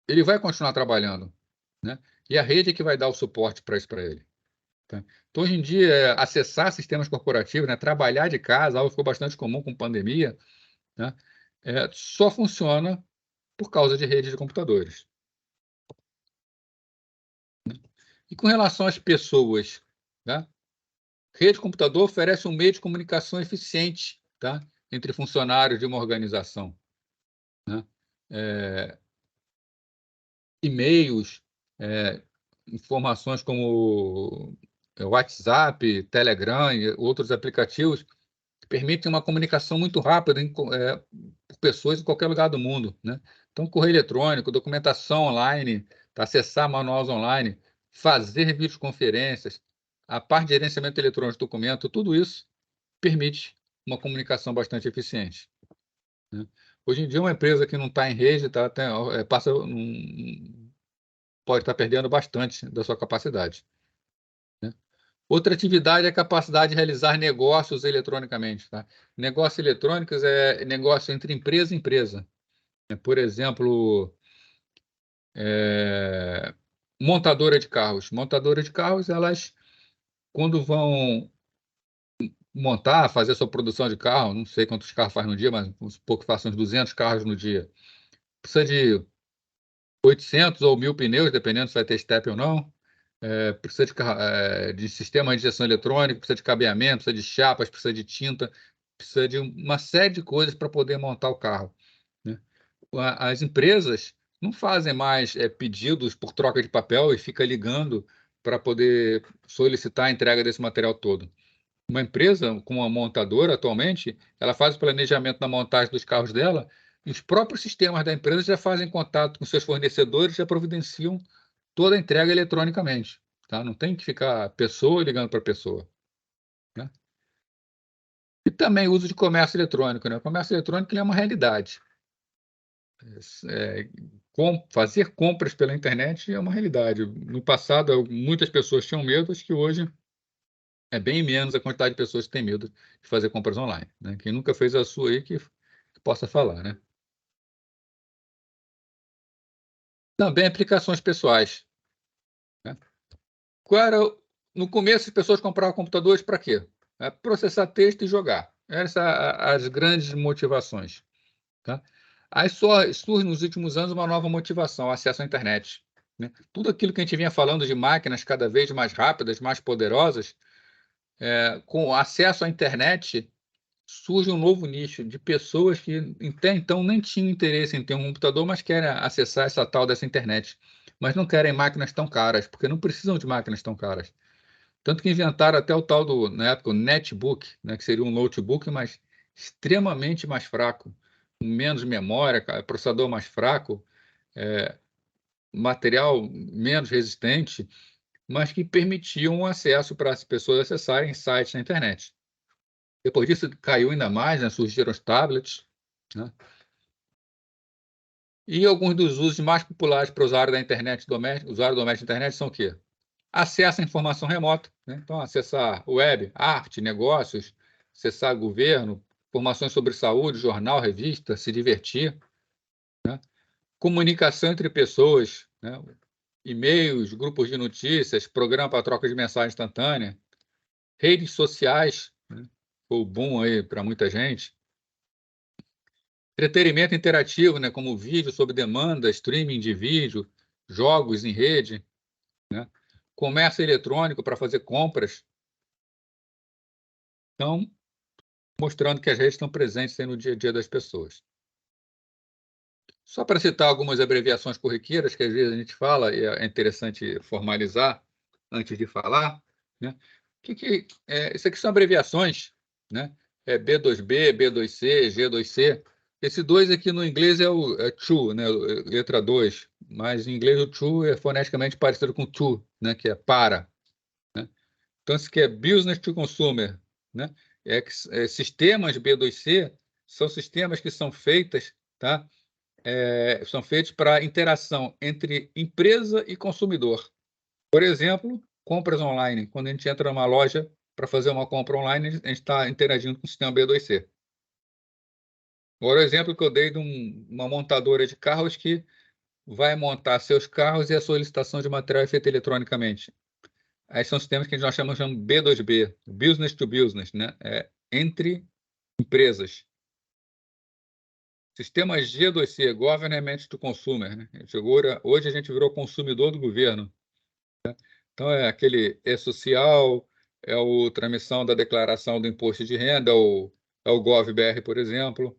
Ele vai continuar trabalhando, né? E a rede é que vai dar o suporte para isso para ele, tá? Então, hoje em dia, acessar sistemas corporativos, né? Trabalhar de casa, algo que ficou bastante comum com pandemia, né? Só funciona por causa de rede de computadores. E com relação às pessoas, né? Rede de computador oferece um meio de comunicação eficiente, tá? Entre funcionários de uma organização, né? É, E-mails, é, informações como WhatsApp, Telegram e outros aplicativos que permitem uma comunicação muito rápida por pessoas em qualquer lugar do mundo, né? Então, correio eletrônico, documentação online, para acessar manuais online, fazer videoconferências, a parte de gerenciamento eletrônico de documento, tudo isso permite uma comunicação bastante eficiente, né? Hoje em dia, uma empresa que não está em rede pode estar perdendo bastante da sua capacidade, né? Outra atividade é a capacidade de realizar negócios eletronicamente, tá? Negócios eletrônicos é negócio entre empresa e empresa. Por exemplo, montadora de carros. Montadora de carros, elas, quando vão montar, fazer sua produção de carro, não sei quantos carros faz no dia, mas vamos supor que façam uns 200 carros no dia. Precisa de 800 ou 1.000 pneus, dependendo se vai ter step ou não. Precisa de sistema de injeção eletrônica, precisa de cabeamento, precisa de chapas, precisa de tinta, precisa de uma série de coisas para poder montar o carro, né? As empresas não fazem mais pedidos por troca de papel e fica ligando para poder solicitar a entrega desse material todo. Uma empresa, como uma montadora atualmente, ela faz o planejamento da montagem dos carros dela e os próprios sistemas da empresa já fazem contato com seus fornecedores, já providenciam toda a entrega eletronicamente, tá? Não tem que ficar pessoa ligando para pessoa, né? E também o uso de comércio eletrônico, né? O comércio eletrônico ele é uma realidade. É, fazer compras pela internet é uma realidade. No passado, muitas pessoas tinham medo, acho que hoje é bem menos a quantidade de pessoas que têm medo de fazer compras online, né? Quem nunca fez a sua aí que possa falar, né? Também aplicações pessoais, né? Qual era, no começo, as pessoas compravam computadores para quê? Processar texto e jogar. Essas as grandes motivações, tá? Aí só surge nos últimos anos uma nova motivação, acesso à internet, né? Tudo aquilo que a gente vinha falando de máquinas cada vez mais rápidas, mais poderosas, com acesso à internet surge um novo nicho de pessoas que até então nem tinham interesse em ter um computador, mas querem acessar essa tal dessa internet. Mas não querem máquinas tão caras, porque não precisam de máquinas tão caras. Tanto que inventaram até o tal do, na época, o netbook, né, que seria um notebook, mas extremamente mais fraco, com menos memória, processador mais fraco, material menos resistente, mas que permitiam o acesso para as pessoas acessarem sites na internet. Depois disso, caiu ainda mais, né, surgiram os tablets, né? E alguns dos usos mais populares para o usuário da internet doméstica, usuário doméstico da internet são o quê? Acesso à informação remota, né? Então, acessar web, arte, negócios, acessar governo, informações sobre saúde, jornal, revista, se divertir, né? Comunicação entre pessoas, né? E-mails, grupos de notícias, programa para troca de mensagem instantânea, redes sociais, né? Foi o boom aí para muita gente. Entretenimento interativo, né? Como vídeo sob demanda, streaming de vídeo, jogos em rede, né? Comércio eletrônico para fazer compras. Então, mostrando que as redes estão presentes aí no dia a dia das pessoas. Só para citar algumas abreviações corriqueiras que às vezes a gente fala e é interessante formalizar antes de falar, né? Isso aqui são abreviações, né? É B2B, B2C, G2C. Esse 2 aqui no inglês é to, né? Letra 2, mas em inglês o to é foneticamente parecido com to, né? Que é para, né? Então, isso aqui é Business to Consumer, né? Sistemas B2C são sistemas que são feitos, tá? São feitos para interação entre empresa e consumidor. Por exemplo, compras online. Quando a gente entra numa loja para fazer uma compra online, a gente está interagindo com o sistema B2C. Agora, o exemplo que eu dei de uma montadora de carros que vai montar seus carros e a solicitação de material é feita eletronicamente. Aí são sistemas que nós chamamos de B2B, Business to Business, né? Entre empresas. Sistema G2C, Government to Consumer, né? Hoje a gente virou consumidor do governo. Então, aquele social, é a transmissão da declaração do imposto de renda, é o GovBR, por exemplo.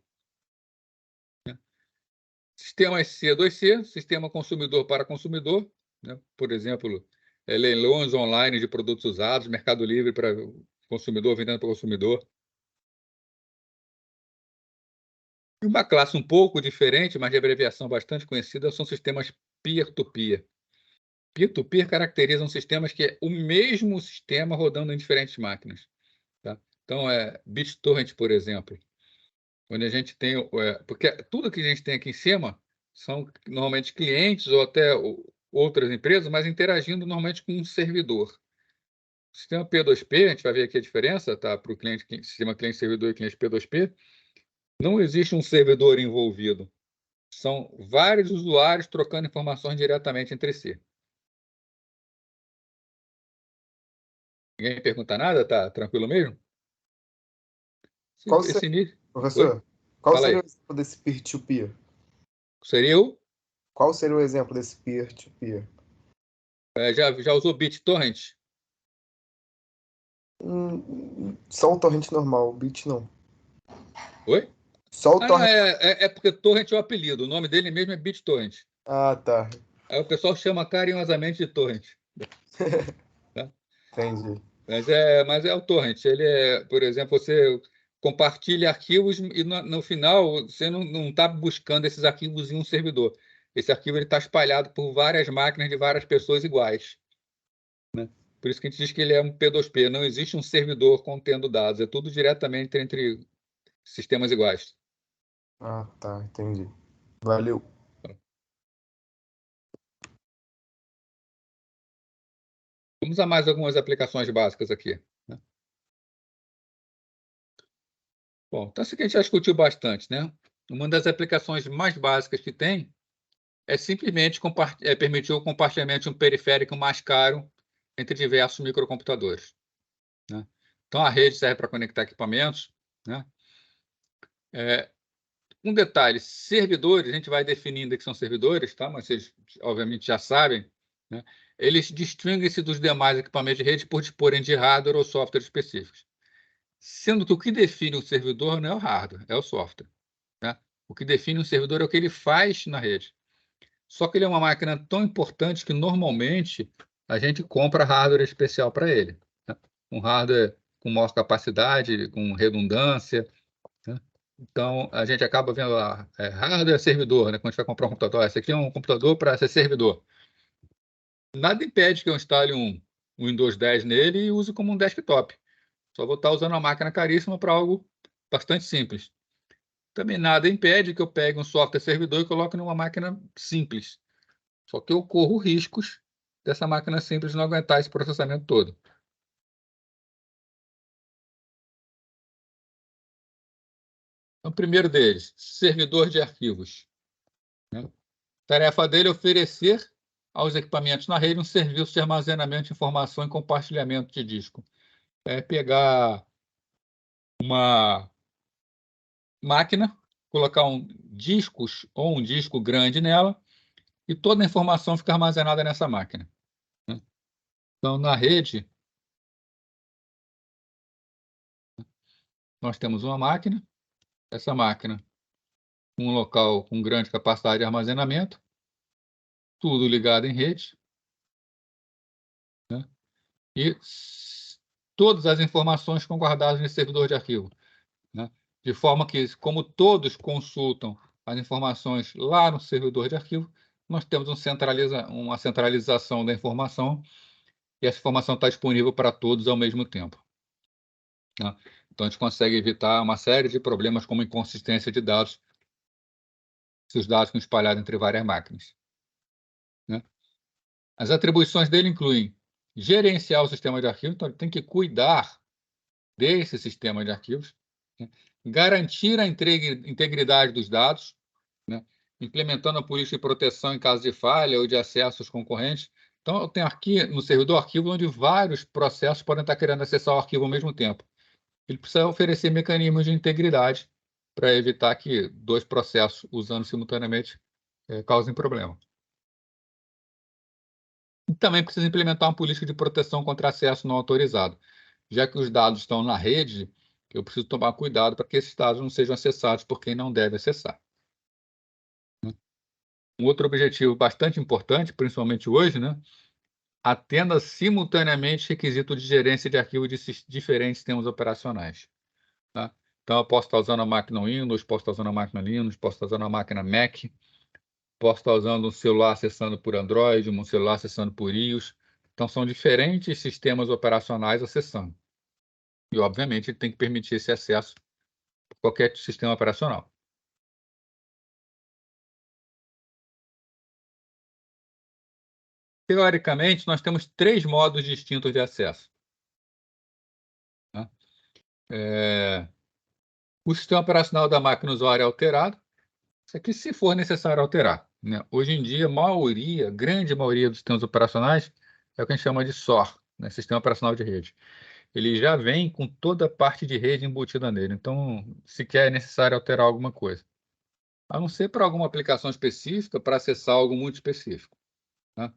Sistema C2C, Sistema Consumidor para Consumidor, né? Por exemplo, leilões online de produtos usados, Mercado Livre para consumidor, vendendo para consumidor. E uma classe um pouco diferente, mas de abreviação bastante conhecida, são sistemas peer-to-peer. Peer-to-peer caracterizam sistemas que é o mesmo sistema rodando em diferentes máquinas. Tá? Então, BitTorrent, por exemplo, onde a gente tem... porque tudo que a gente tem aqui em cima são normalmente clientes ou até outras empresas, mas interagindo normalmente com um servidor. O sistema P2P, a gente vai ver aqui a diferença, tá? Para o cliente, sistema cliente-servidor e cliente P2P, não existe um servidor envolvido. São vários usuários trocando informações diretamente entre si. Ninguém pergunta nada? Tá tranquilo mesmo? Qual Esse seria, nível. Oi? professor, qual Fala seria o aí. exemplo desse peer-to-peer? Seria o. Qual seria o exemplo desse peer-to-peer? Já usou BitTorrent? Só o torrent normal, o bit não. Oi? Só o Ah, não, torrent. é porque Torrent é o apelido. O nome dele mesmo é BitTorrent. Ah, Aí o pessoal chama carinhosamente de Torrent. Tá? entendi. Mas é o torrent. Ele é, por exemplo, você compartilha arquivos e no final você não está buscando esses arquivos em um servidor. Esse arquivo está espalhado por várias máquinas de várias pessoas iguais, né? Por isso que a gente diz que ele é um P2P. Não existe um servidor contendo dados. É tudo diretamente entre sistemas iguais. Ah, tá, entendi. Valeu. Vamos a mais algumas aplicações básicas aqui, né? Bom, então isso aqui a gente já discutiu bastante, né? Uma das aplicações mais básicas que tem é simplesmente permitir o compartilhamento de um periférico mais caro entre diversos microcomputadores, né? Então, a rede serve para conectar equipamentos, né? Um detalhe, servidores, a gente vai definindo que são servidores, tá? Mas vocês, obviamente, já sabem, né? Eles distinguem-se dos demais equipamentos de rede por disporem de hardware ou software específicos. Sendo que o que define um servidor não é o hardware, é o software, né? O que define um servidor é o que ele faz na rede. Só que ele é uma máquina tão importante que, normalmente, a gente compra hardware especial para ele, né? Um hardware com maior capacidade, com redundância, né? Então, a gente acaba vendo lá, hardware servidor, né? Quando a gente vai comprar um computador, esse aqui é um computador para ser servidor. Nada impede que eu instale um Windows 10 nele e use como um desktop. Só vou estar usando uma máquina caríssima para algo bastante simples. Também nada impede que eu pegue um software servidor e coloque numa máquina simples. Só que eu corro riscos dessa máquina simples não aguentar esse processamento todo. Então, o primeiro deles, servidor de arquivos, né? A tarefa dele é oferecer aos equipamentos na rede um serviço de armazenamento de informação e compartilhamento de disco. É pegar uma máquina, colocar discos ou um disco grande nela e toda a informação fica armazenada nessa máquina, né? Então, na rede, nós temos uma máquina, essa máquina, um local com grande capacidade de armazenamento, tudo ligado em rede, né? E todas as informações ficam guardadas nesse servidor de arquivo, né? De forma que, como todos consultam as informações lá no servidor de arquivo, nós temos uma centralização da informação e essa informação está disponível para todos ao mesmo tempo, né? Então, a gente consegue evitar uma série de problemas como inconsistência de dados, se os dados ficam espalhados entre várias máquinas, né? As atribuições dele incluem gerenciar o sistema de arquivos, então ele tem que cuidar desse sistema de arquivos, né? Garantir a integridade dos dados, né? Implementando a política de proteção em caso de falha ou de acesso aos concorrentes. Então, eu tenho aqui no servidor arquivo onde vários processos podem estar querendo acessar o arquivo ao mesmo tempo. Ele precisa oferecer mecanismos de integridade para evitar que dois processos usando simultaneamente causem problema. E também precisa implementar uma política de proteção contra acesso não autorizado. Já que os dados estão na rede, eu preciso tomar cuidado para que esses dados não sejam acessados por quem não deve acessar. Um outro objetivo bastante importante, principalmente hoje, né? Atenda simultaneamente requisito de gerência de arquivos de diferentes sistemas operacionais, tá? Então, eu posso estar usando a máquina Windows, posso estar usando a máquina Linux, posso estar usando a máquina Mac, posso estar usando um celular acessando por Android, um celular acessando por iOS. Então, são diferentes sistemas operacionais acessando. E, obviamente, ele tem que permitir esse acesso por qualquer sistema operacional. Teoricamente, nós temos 3 modos distintos de acesso, né? O sistema operacional da máquina usuária é alterado. Isso aqui, se for necessário alterar, né? Hoje em dia, grande maioria dos sistemas operacionais é o que a gente chama de SOR, né? Sistema Operacional de Rede. Ele já vem com toda a parte de rede embutida nele. Então, sequer é necessário alterar alguma coisa, a não ser para alguma aplicação específica, para acessar algo muito específico, né?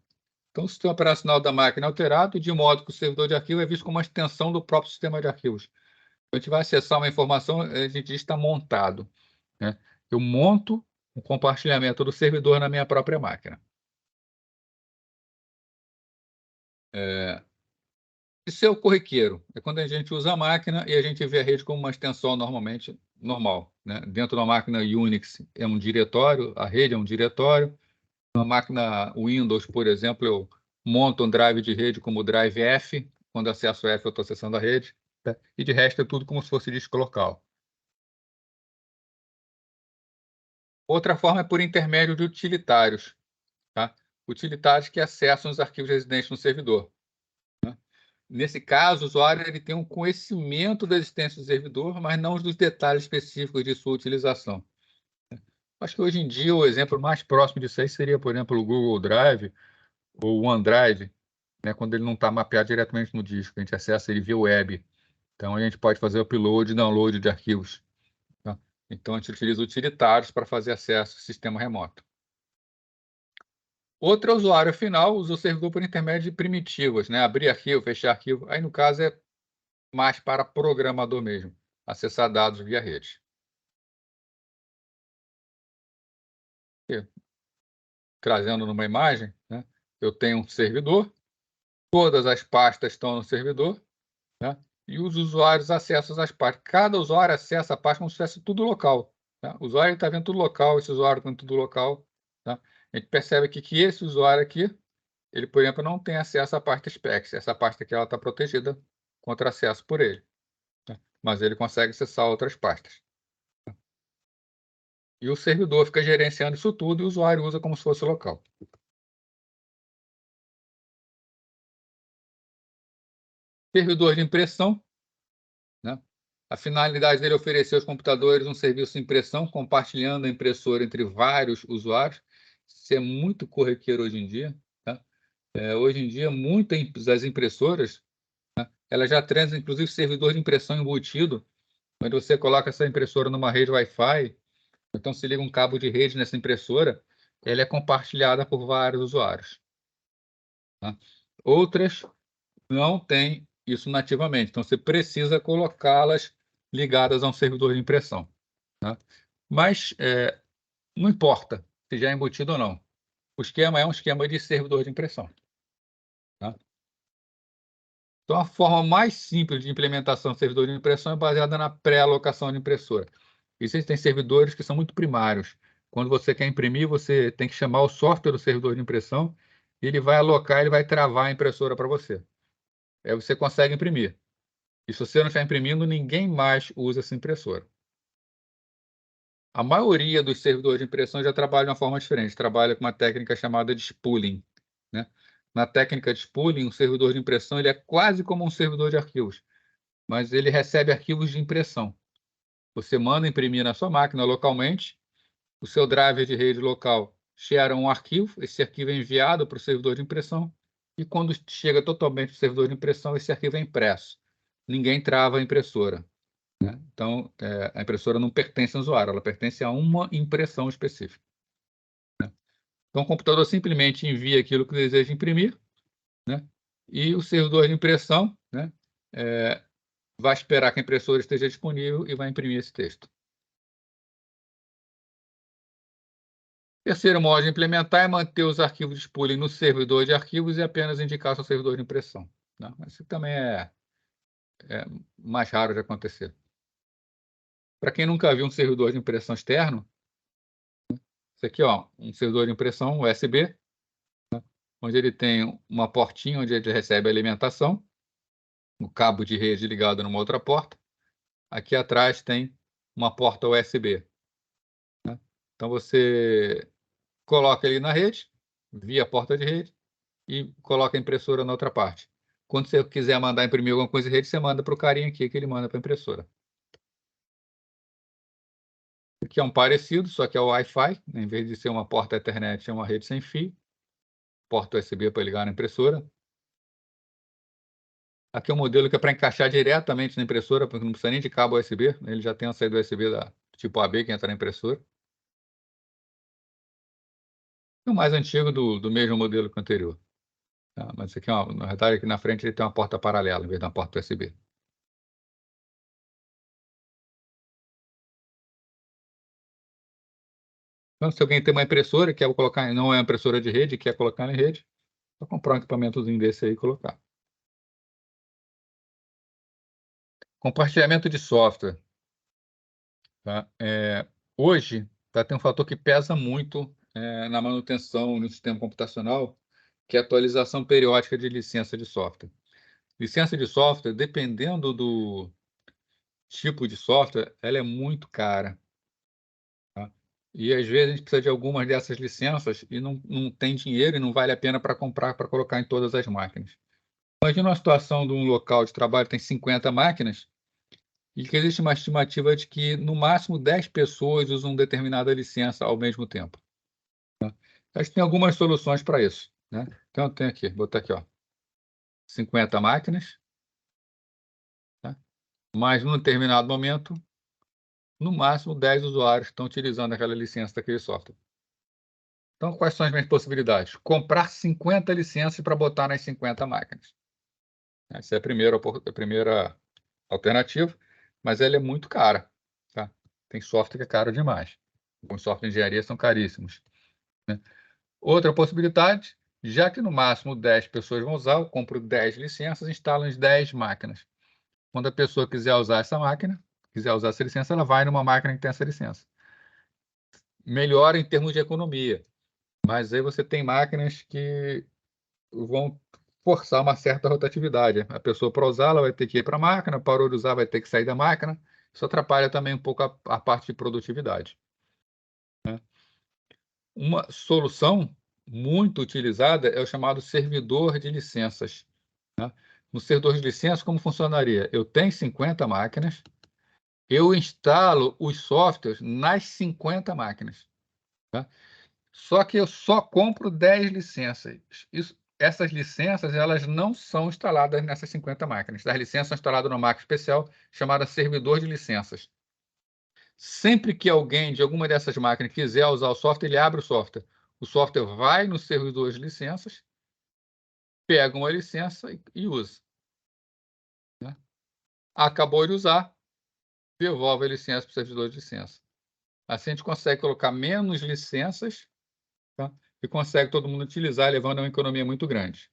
Então, o sistema operacional da máquina é alterado, de modo que o servidor de arquivo é visto como uma extensão do próprio sistema de arquivos. Quando a gente vai acessar uma informação, a gente diz que está montado, né? Eu monto o compartilhamento do servidor na minha própria máquina. Isso é o corriqueiro. É quando a gente usa a máquina e a gente vê a rede como uma extensão normalmente normal, né? Dentro da máquina Unix é um diretório, a rede é um diretório. Na máquina Windows, por exemplo, eu monto um drive de rede como drive F. Quando acesso F, eu estou acessando a rede. Tá? E de resto é tudo como se fosse disco local. Outra forma é por intermédio de utilitários. Tá? Utilitários que acessam os arquivos residentes no servidor. Né? Nesse caso, o usuário ele tem um conhecimento da existência do servidor, mas não dos detalhes específicos de sua utilização. Acho que hoje em dia o exemplo mais próximo disso aí seria, por exemplo, o Google Drive ou o OneDrive, né, quando ele não está mapeado diretamente no disco, a gente acessa ele via web. Então, a gente pode fazer upload e download de arquivos. Tá? Então, a gente utiliza utilitários para fazer acesso ao sistema remoto. Outro usuário final usa o servidor por intermédio de primitivas, né? Abrir arquivo, fechar arquivo. Aí, no caso, é mais para programador mesmo, acessar dados via rede. E, trazendo numa imagem, né? Eu tenho um servidor, todas as pastas estão no servidor, né? E os usuários acessam as pastas. Cada usuário acessa a pasta como se fosse tudo local. Tá? O usuário está vendo tudo local, esse usuário está vendo tudo local. Tá? A gente percebe aqui que esse usuário aqui, ele, por exemplo, não tem acesso à pasta specs. Essa pasta aqui está protegida contra acesso por ele. Tá? Mas ele consegue acessar outras pastas. E o servidor fica gerenciando isso tudo e o usuário usa como se fosse local. Servidor de impressão. Né? A finalidade dele é oferecer aos computadores um serviço de impressão, compartilhando a impressora entre vários usuários. Isso é muito corriqueiro hoje em dia. Tá? Hoje em dia, muitas das impressoras, né, elas já trazem, inclusive, servidor de impressão embutido, onde você coloca essa impressora numa rede Wi-Fi, então se liga um cabo de rede nessa impressora, ela é compartilhada por vários usuários. Tá? Outras não têm isso nativamente, então você precisa colocá-las ligadas a um servidor de impressão. Tá? Mas não importa se já é embutido ou não. O esquema é um esquema de servidor de impressão. Tá? Então, a forma mais simples de implementação de servidor de impressão é baseada na pré-alocação de impressora. Existem servidores que são muito primários. Quando você quer imprimir, você tem que chamar o software do servidor de impressão e ele vai alocar, ele vai travar a impressora para você. Aí você consegue imprimir. E se você não está imprimindo, ninguém mais usa essa impressora. A maioria dos servidores de impressão já trabalha de uma forma diferente, trabalha com uma técnica chamada de spooling. Né? Na técnica de spooling, o servidor de impressão ele é quase como um servidor de arquivos, mas ele recebe arquivos de impressão. Você manda imprimir na sua máquina localmente, o seu driver de rede local gera um arquivo, esse arquivo é enviado para o servidor de impressão, e quando chega totalmente para o servidor de impressão, esse arquivo é impresso. Ninguém trava a impressora. Né? Então, a impressora não pertence ao usuário, ela pertence a uma impressão específica. Né? Então, o computador simplesmente envia aquilo que deseja imprimir, né? E o servidor de impressão, né, vai esperar que a impressora esteja disponível e vai imprimir esse texto. Terceiro modo de implementar é manter os arquivos de spooling no servidor de arquivos e apenas indicar seu servidor de impressão. Né? Mas isso também é mais raro de acontecer. Para quem nunca viu um servidor de impressão externo, isso aqui, ó, um servidor de impressão USB, onde ele tem uma portinha onde ele recebe a alimentação, um cabo de rede ligado numa outra porta. Aqui atrás tem uma porta USB. Né? Então você coloca ele na rede, via porta de rede, e coloca a impressora na outra parte. Quando você quiser mandar imprimir alguma coisa em rede, você manda para o carinha aqui, que ele manda para a impressora. Aqui é um parecido, só que é o Wi-Fi. Em vez de ser uma porta Ethernet, é uma rede sem fio. Porta USB para ligar na impressora. Aqui é um modelo que é para encaixar diretamente na impressora, porque não precisa nem de cabo USB. Ele já tem a saída USB da tipo AB que entra na impressora. É o mais antigo do mesmo modelo que o anterior. Tá? Mas isso aqui, ó, na verdade, aqui na frente ele tem uma porta paralela, em vez de uma porta USB. Então, se alguém tem uma impressora, quer colocar, não é uma impressora de rede, quer colocar em rede, só comprar um equipamentozinho desse aí e colocar. Compartilhamento de software. Tá? Hoje, tem um fator que pesa muito na manutenção no sistema computacional, que é a atualização periódica de licença de software. Licença de software, dependendo do tipo de software, ela é muito cara. Tá? E, às vezes, a gente precisa de algumas dessas licenças e não tem dinheiro e não vale a pena para comprar, para colocar em todas as máquinas. Imagina uma situação de um local de trabalho que tem 50 máquinas, e que existe uma estimativa de que, no máximo, 10 pessoas usam determinada licença ao mesmo tempo. Tá? A gente tem algumas soluções para isso. Né? Então, eu tenho aqui, vou botar aqui, 50 máquinas, tá? Mas, num determinado momento, no máximo, 10 usuários estão utilizando aquela licença daquele software. Então, quais são as minhas possibilidades? Comprar 50 licenças para botar nas 50 máquinas. Essa é a primeira alternativa, mas ela é muito cara. Tá? Tem software que é caro demais. Os softwares de engenharia são caríssimos. Né? Outra possibilidade, já que no máximo 10 pessoas vão usar, eu compro 10 licenças e instalo as 10 máquinas. Quando a pessoa quiser usar essa máquina, quiser usar essa licença, ela vai numa máquina que tem essa licença. Melhora em termos de economia, mas aí você tem máquinas que vão forçar uma certa rotatividade. A pessoa, para usar, ela vai ter que ir para a máquina, parou de usar, vai ter que sair da máquina. Isso atrapalha também um pouco a parte de produtividade. Né? Uma solução muito utilizada é o chamado servidor de licenças. Né? No servidor de licenças, como funcionaria? Eu tenho 50 máquinas, eu instalo os softwares nas 50 máquinas. Tá? Só que eu só compro 10 licenças. Essas licenças, elas não são instaladas nessas 50 máquinas. As licenças são instaladas numa máquina especial chamada servidor de licenças. Sempre que alguém de alguma dessas máquinas quiser usar o software, ele abre o software. O software vai no servidor de licenças, pega uma licença e usa. Né? Acabou de usar, devolve a licença para o servidor de licença. Assim a gente consegue colocar menos licenças, tá? E consegue todo mundo utilizar, levando a uma economia muito grande.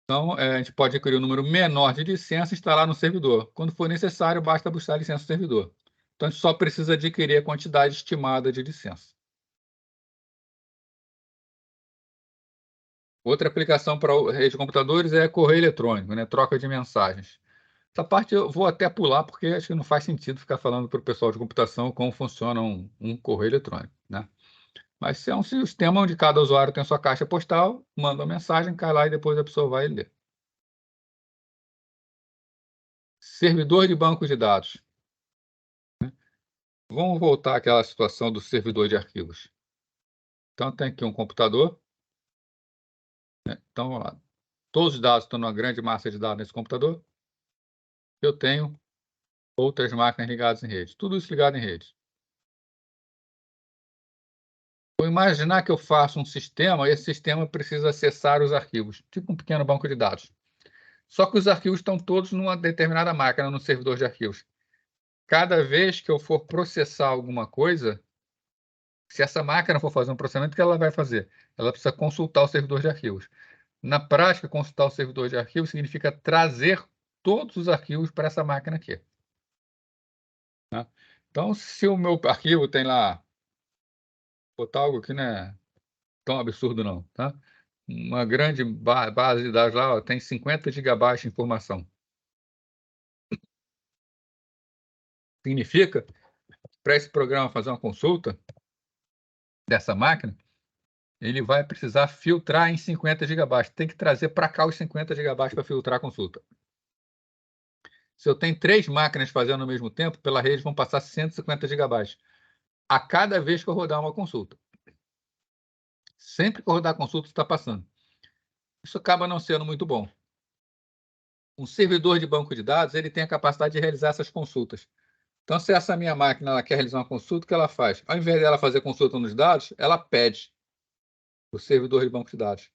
Então, a gente pode adquirir um número menor de licenças e instalar no servidor. Quando for necessário, basta buscar a licença no servidor. Então, a gente só precisa adquirir a quantidade estimada de licença. Outra aplicação para a rede de computadores é correio eletrônico, né? Troca de mensagens. Essa parte eu vou até pular, porque acho que não faz sentido ficar falando para o pessoal de computação como funciona um correio eletrônico. Né? Mas se é um sistema onde cada usuário tem a sua caixa postal, manda uma mensagem, cai lá e depois a pessoa vai ler. Servidor de banco de dados. Vamos voltar àquela situação do servidor de arquivos. Então, tem aqui um computador. Né? Então, vamos lá. Todos os dados estão numa grande massa de dados nesse computador. Eu tenho outras máquinas ligadas em rede. Tudo isso ligado em rede. Vou imaginar que eu faço um sistema e esse sistema precisa acessar os arquivos, tipo um pequeno banco de dados. Só que os arquivos estão todos numa determinada máquina, no servidor de arquivos. Cada vez que eu for processar alguma coisa, se essa máquina for fazer um processamento, o que ela vai fazer? Ela precisa consultar o servidor de arquivos. Na prática, consultar o servidor de arquivos significa trazer todos os arquivos para essa máquina aqui. Tá? Então, se o meu arquivo tem lá, vou botar algo que não é tão absurdo não, tá? Uma grande base de dados lá, tem 50 gigabytes de informação. Significa, para esse programa fazer uma consulta dessa máquina, ele vai precisar filtrar em 50 gigabytes. Tem que trazer para cá os 50 gigabytes para filtrar a consulta. Se eu tenho 3 máquinas fazendo ao mesmo tempo, pela rede vão passar 150 gigabytes a cada vez que eu rodar uma consulta. Sempre que eu rodar a consulta, está passando. Isso acaba não sendo muito bom. Um servidor de banco de dados, ele tem a capacidade de realizar essas consultas. Então, se essa minha máquina ela quer realizar uma consulta, o que ela faz? Ao invés dela fazer consulta nos dados, ela pede o servidor de banco de dados.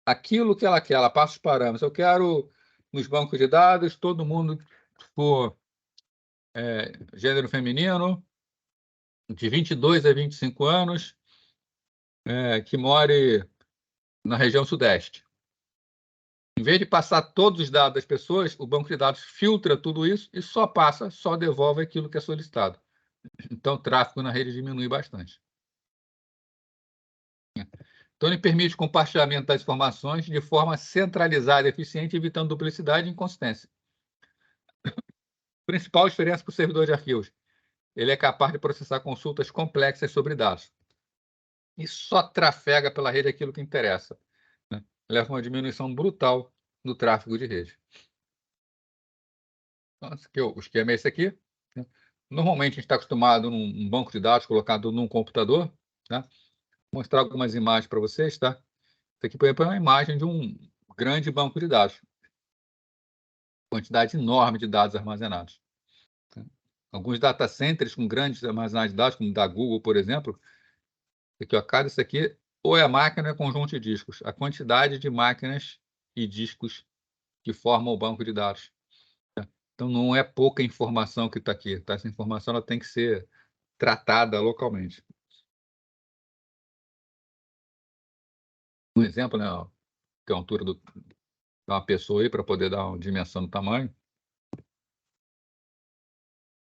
Aquilo que ela quer, ela passa os parâmetros. Eu quero, nos bancos de dados, todo mundo por gênero feminino, de 22 a 25 anos, que more na região sudeste. Em vez de passar todos os dados das pessoas, o banco de dados filtra tudo isso e só devolve aquilo que é solicitado. Então, o tráfego na rede diminui bastante. Então, ele permite o compartilhamento das informações de forma centralizada e eficiente, evitando duplicidade e inconsistência. Principal diferença para o servidor de arquivos: ele é capaz de processar consultas complexas sobre dados e só trafega pela rede aquilo que interessa, né? Leva a uma diminuição brutal do tráfego de rede. Então, o esquema é esse aqui, né? Normalmente, a gente está acostumado num banco de dados colocado num computador, né? Vou mostrar algumas imagens para vocês, tá? Isso aqui, por exemplo, é uma imagem de um grande banco de dados. Quantidade enorme de dados armazenados, tá? Alguns data centers com grandes armazenagens de dados, como o da Google, por exemplo, aqui, ó, cada isso aqui ou é máquina ou é conjunto de discos. A quantidade de máquinas e discos que formam o banco de dados. Então, não é pouca informação que está aqui, tá? Essa informação ela tem que ser tratada localmente. Um exemplo, né, ó, que é a altura de uma pessoa aí, para poder dar uma dimensão do tamanho.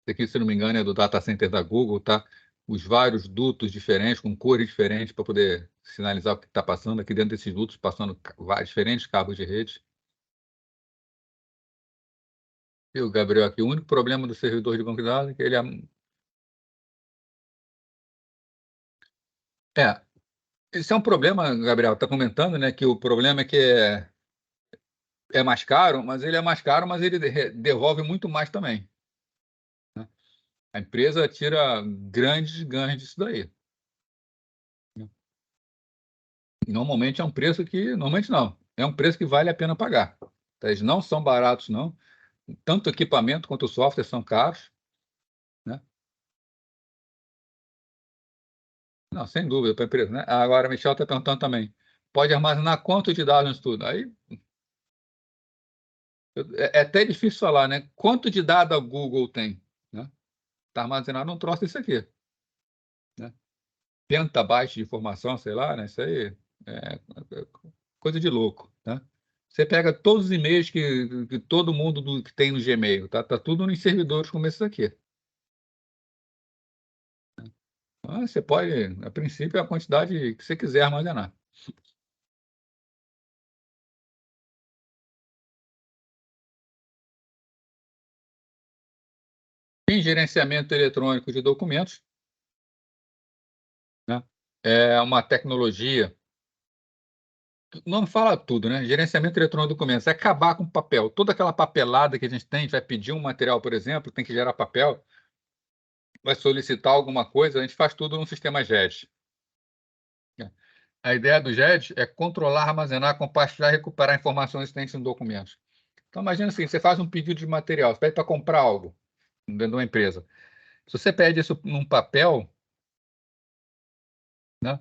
Esse aqui, se não me engano, é do data center da Google, tá? Os vários dutos diferentes, com cores diferentes, para poder sinalizar o que está passando. Aqui dentro desses dutos, passando vários diferentes cabos de rede. E o Gabriel aqui, o único problema do servidor de banco de dados é que ele é. Esse é um problema, Gabriel, está comentando, né, que o problema é que é mais caro, mas ele é mais caro, mas ele devolve muito mais também, né? A empresa tira grandes ganhos disso daí, né? Normalmente é um preço que, normalmente não, é um preço que vale a pena pagar, tá? Eles não são baratos, não. Tanto o equipamento quanto o software são caros, né? Não, sem dúvida, para a empresa, né? Agora, a Michel está perguntando também, pode armazenar quanto de dados no estudo? Aí, é até difícil falar, né? Quanto de dados a Google tem, né? Está armazenado um troço desse aqui, né? Petabytes de informação, sei lá, né? Isso aí é coisa de louco, né? Você pega todos os e-mails que todo mundo que tem no Gmail, tá tudo em servidores como esses aqui. Você pode, a princípio, a quantidade que você quiser armazenar. Em gerenciamento eletrônico de documentos, né? É uma tecnologia. Não fala tudo, né? Gerenciamento eletrônico de documentos é acabar com papel. Toda aquela papelada que a gente vai pedir um material, por exemplo, tem que gerar papel, vai solicitar alguma coisa, a gente faz tudo no sistema GED. A ideia do GED é controlar, armazenar, compartilhar e recuperar informações existentes no documento. Então, imagina assim, você faz um pedido de material, você pede para comprar algo dentro de uma empresa. Se você pede isso num papel, né?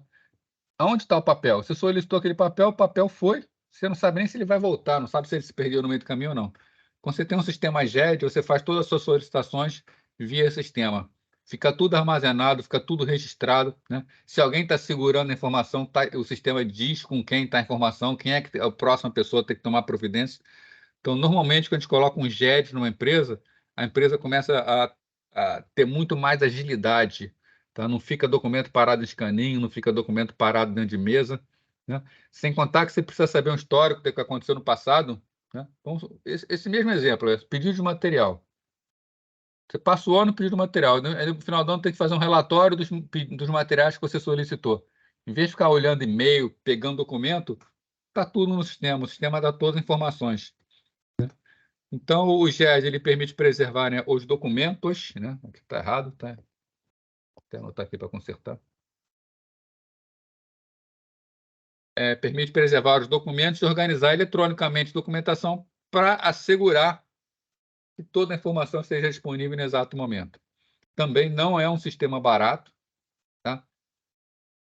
Aonde está o papel? Você solicitou aquele papel, o papel foi, você não sabe nem se ele vai voltar, não sabe se ele se perdeu no meio do caminho ou não. Quando você tem um sistema GED, você faz todas as suas solicitações via sistema. Fica tudo armazenado, fica tudo registrado, né? Se alguém está segurando a informação, o sistema diz com quem está a informação, quem é que a próxima pessoa tem que tomar providência. Então, normalmente, quando a gente coloca um GED numa empresa, a empresa começa a ter muito mais agilidade, tá? Não fica documento parado em escaninho, não fica documento parado dentro de mesa, né? Sem contar que você precisa saber um histórico do que aconteceu no passado, né? Então, esse mesmo exemplo, pedido de material. Você passa o ano pedindo material, né? Aí, no final do ano tem que fazer um relatório dos materiais que você solicitou. Em vez de ficar olhando e-mail, pegando documento, está tudo no sistema, o sistema dá todas as informações. Então, o GED ele permite preservar, né, os documentos, né? Aqui está errado, tá? Vou até anotar aqui para consertar. Permite preservar os documentos e organizar eletronicamente a documentação para assegurar que toda a informação esteja disponível no exato momento. Também não é um sistema barato, tá?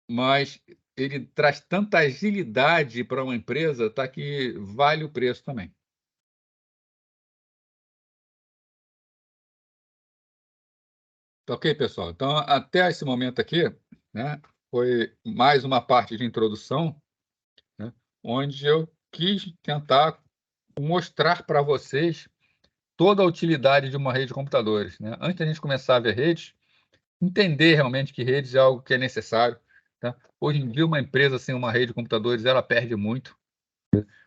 Mas ele traz tanta agilidade para uma empresa, tá, que vale o preço também. Tá ok, pessoal? Então, até esse momento aqui, né, foi mais uma parte de introdução, né, onde eu quis tentar mostrar para vocês toda a utilidade de uma rede de computadores, né? Antes da gente começar a ver redes, entender realmente que redes é algo que é necessário, tá? Hoje em dia, uma empresa sem uma rede de computadores, ela perde muito.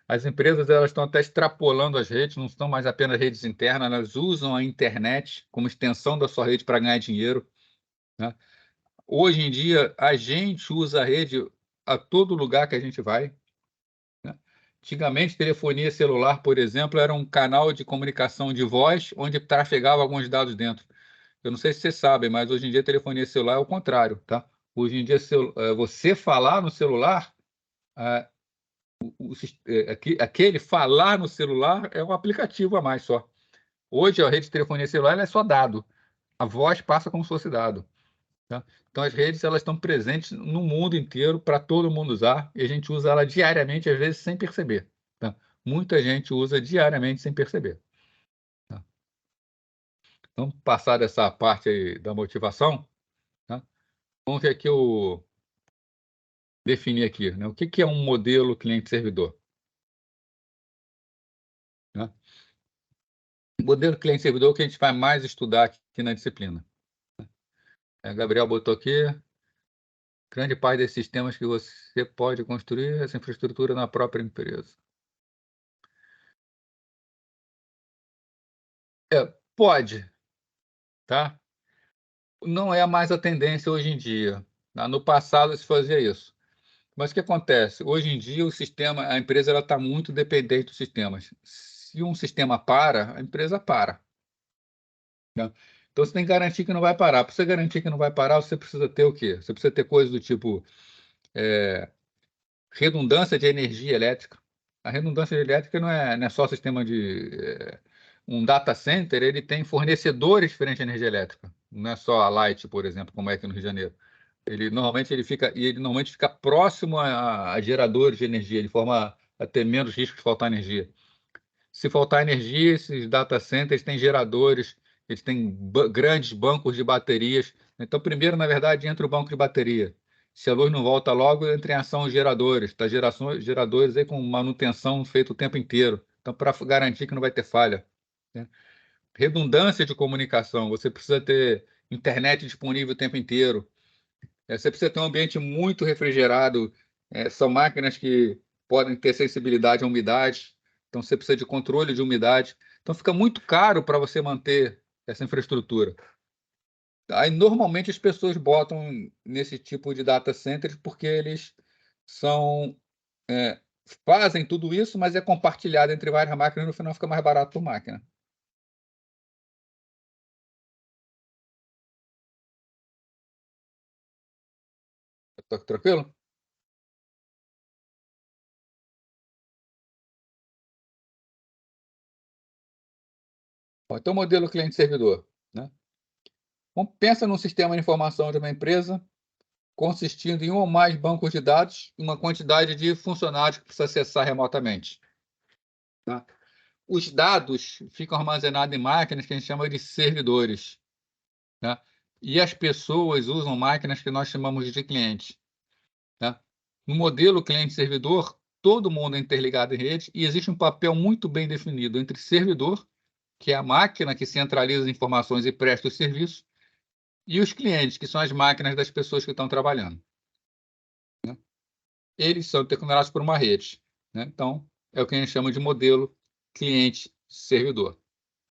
As empresas elas estão até extrapolando as redes, não são mais apenas redes internas, elas usam a internet como extensão da sua rede para ganhar dinheiro, né? Hoje em dia, a gente usa a rede a todo lugar que a gente vai, né? Antigamente, telefonia celular, por exemplo, era um canal de comunicação de voz onde trafegava alguns dados dentro. Eu não sei se vocês sabem, mas hoje em dia telefonia celular é o contrário, tá? Hoje em dia, você falar no celular, ah, aquele falar no celular é um aplicativo a mais só. Hoje, a rede de telefonia celular ela é só dado. A voz passa como se fosse dado. Tá? Então, as redes elas estão presentes no mundo inteiro para todo mundo usar e a gente usa ela diariamente, às vezes sem perceber. Tá? Muita gente usa diariamente sem perceber. Tá? Então, passar essa parte aí da motivação, tá? Vamos ver aqui definir aqui, né? O que é um modelo cliente-servidor? Né? O modelo cliente-servidor é o que a gente vai mais estudar aqui na disciplina. Gabriel botou aqui, grande parte desses sistemas que você pode construir essa infraestrutura na própria empresa. Pode, tá? Não é mais a tendência hoje em dia. Tá? No passado se fazia isso. Mas o que acontece? Hoje em dia o sistema, a empresa está muito dependente dos sistemas. Se um sistema para, a empresa para. Tá? Então você tem que garantir que não vai parar. Para você garantir que não vai parar, você precisa ter o quê? Você precisa ter coisas do tipo redundância de energia elétrica. A redundância elétrica não é só sistema de um data center, ele tem fornecedores diferentes de energia elétrica. Não é só a Light, por exemplo, como é aqui no Rio de Janeiro. Ele normalmente fica próximo a geradores de energia, de forma a ter menos risco de faltar energia. Se faltar energia, esses data centers têm geradores, eles têm grandes bancos de baterias. Então, primeiro, na verdade, entra o banco de bateria. Se a luz não volta logo, entra em ação os geradores. Tá? Geradores aí com manutenção feita o tempo inteiro. Então, para garantir que não vai ter falha, né? Redundância de comunicação. Você precisa ter internet disponível o tempo inteiro. Você precisa ter um ambiente muito refrigerado. São máquinas que podem ter sensibilidade à umidade. Então, você precisa de controle de umidade. Então, fica muito caro para você manter essa infraestrutura. Aí, normalmente, as pessoas botam nesse tipo de data centers porque eles são, fazem tudo isso, mas é compartilhado entre várias máquinas e no final fica mais barato por máquina. Tá tranquilo? Bom, então, modelo cliente-servidor, né? Pensa num sistema de informação de uma empresa consistindo em um ou mais bancos de dados e uma quantidade de funcionários que precisa acessar remotamente. Tá? Os dados ficam armazenados em máquinas que a gente chama de servidores. Tá? E as pessoas usam máquinas que nós chamamos de clientes. Tá? No modelo cliente-servidor, todo mundo é interligado em rede e existe um papel muito bem definido entre servidor, que é a máquina que centraliza as informações e presta os serviços, e os clientes, que são as máquinas das pessoas que estão trabalhando. Eles são tecnologizados por uma rede, né? Então, é o que a gente chama de modelo cliente-servidor.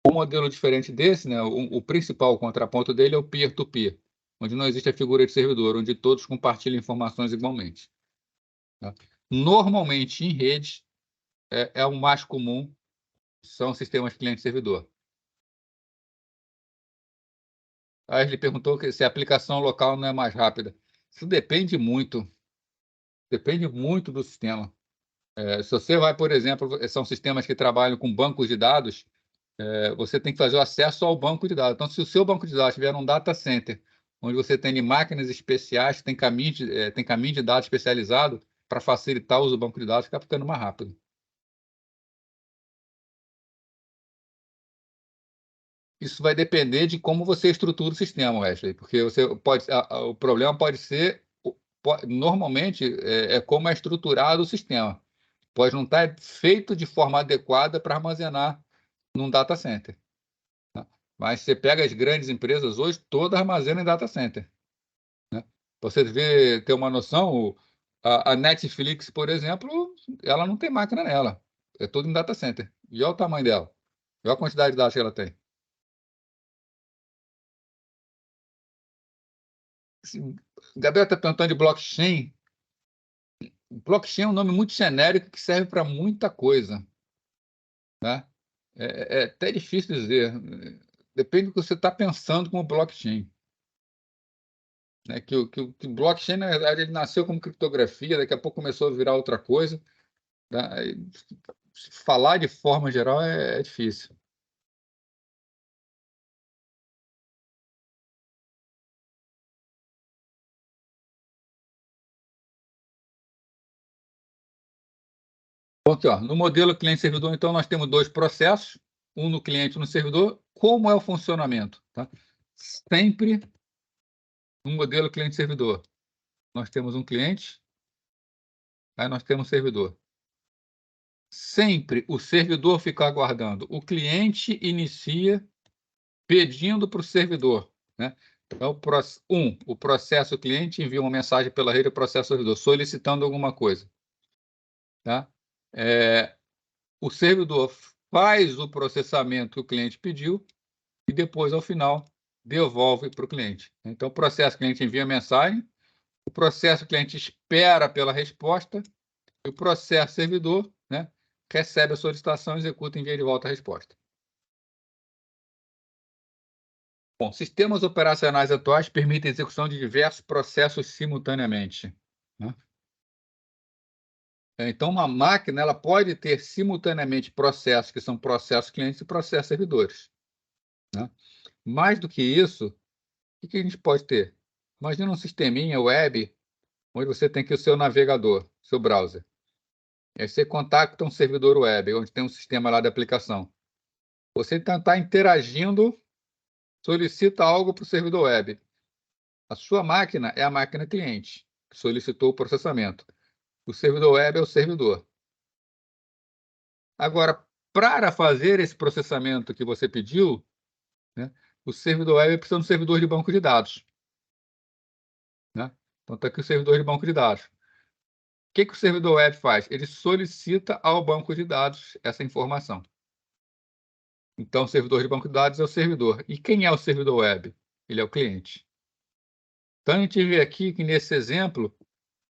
Um modelo diferente desse, né, o principal contraponto dele é o peer-to-peer, onde não existe a figura de servidor, onde todos compartilham informações igualmente. Tá? Normalmente, em rede, o mais comum são sistemas cliente-servidor. Aí ele perguntou se a aplicação local não é mais rápida. Isso depende muito do sistema. Se você vai, por exemplo, são sistemas que trabalham com bancos de dados, você tem que fazer o acesso ao banco de dados. Então, se o seu banco de dados estiver num data center, onde você tem máquinas especiais, tem caminho de dados especializado para facilitar o uso do banco de dados, fica ficando mais rápido. Isso vai depender de como você estrutura o sistema, Wesley, porque o problema pode ser, normalmente, como é estruturado o sistema. pode não estar feito de forma adequada para armazenar num data center. Tá? Mas você pega as grandes empresas hoje, todas armazenam em data center. Né? Pra você ter uma noção, a Netflix, por exemplo, ela não tem máquina nela. É tudo em data center. E olha o tamanho dela. E olha a quantidade de dados que ela tem. Gabriel está perguntando de blockchain. Blockchain é um nome muito genérico que serve para muita coisa. Né? É até difícil dizer. Depende do que você está pensando como blockchain. Né? Que o blockchain, na verdade, ele nasceu como criptografia, daqui a pouco começou a virar outra coisa. Né? Falar de forma geral é difícil. Bom, aqui, ó, no modelo cliente-servidor, então, nós temos dois processos, um no cliente e um no servidor. Como é o funcionamento? Tá? Sempre no modelo cliente-servidor, nós temos um cliente, aí nós temos um servidor. Sempre o servidor fica aguardando. O cliente inicia pedindo para o servidor. Né? Então, o processo cliente envia uma mensagem pela rede ao processo servidor, solicitando alguma coisa. Tá? O servidor faz o processamento que o cliente pediu e depois, ao final, devolve para o cliente. Então, o processo cliente envia a mensagem, o processo cliente espera pela resposta e o processo servidor, né, recebe a solicitação, executa e envia de volta a resposta. Bom, sistemas operacionais atuais permitem a execução de diversos processos simultaneamente. Né? Então, uma máquina ela pode ter simultaneamente processos que são processos clientes e processos servidores. Né? Mais do que isso, o que a gente pode ter? Imagina um sisteminha web onde você tem aqui o seu navegador, seu browser. E aí você contacta um servidor web, onde tem um sistema lá de aplicação. Você está interagindo, solicita algo para o servidor web. A sua máquina é a máquina cliente, que solicitou o processamento. O servidor web é o servidor. Agora, para fazer esse processamento que você pediu, né, o servidor web precisa de um servidor de banco de dados. Né? Então, está aqui o servidor de banco de dados. O que o servidor web faz? Ele solicita ao banco de dados essa informação. Então, o servidor de banco de dados é o servidor. E quem é o servidor web? Ele é o cliente. Então, a gente vê aqui que, nesse exemplo,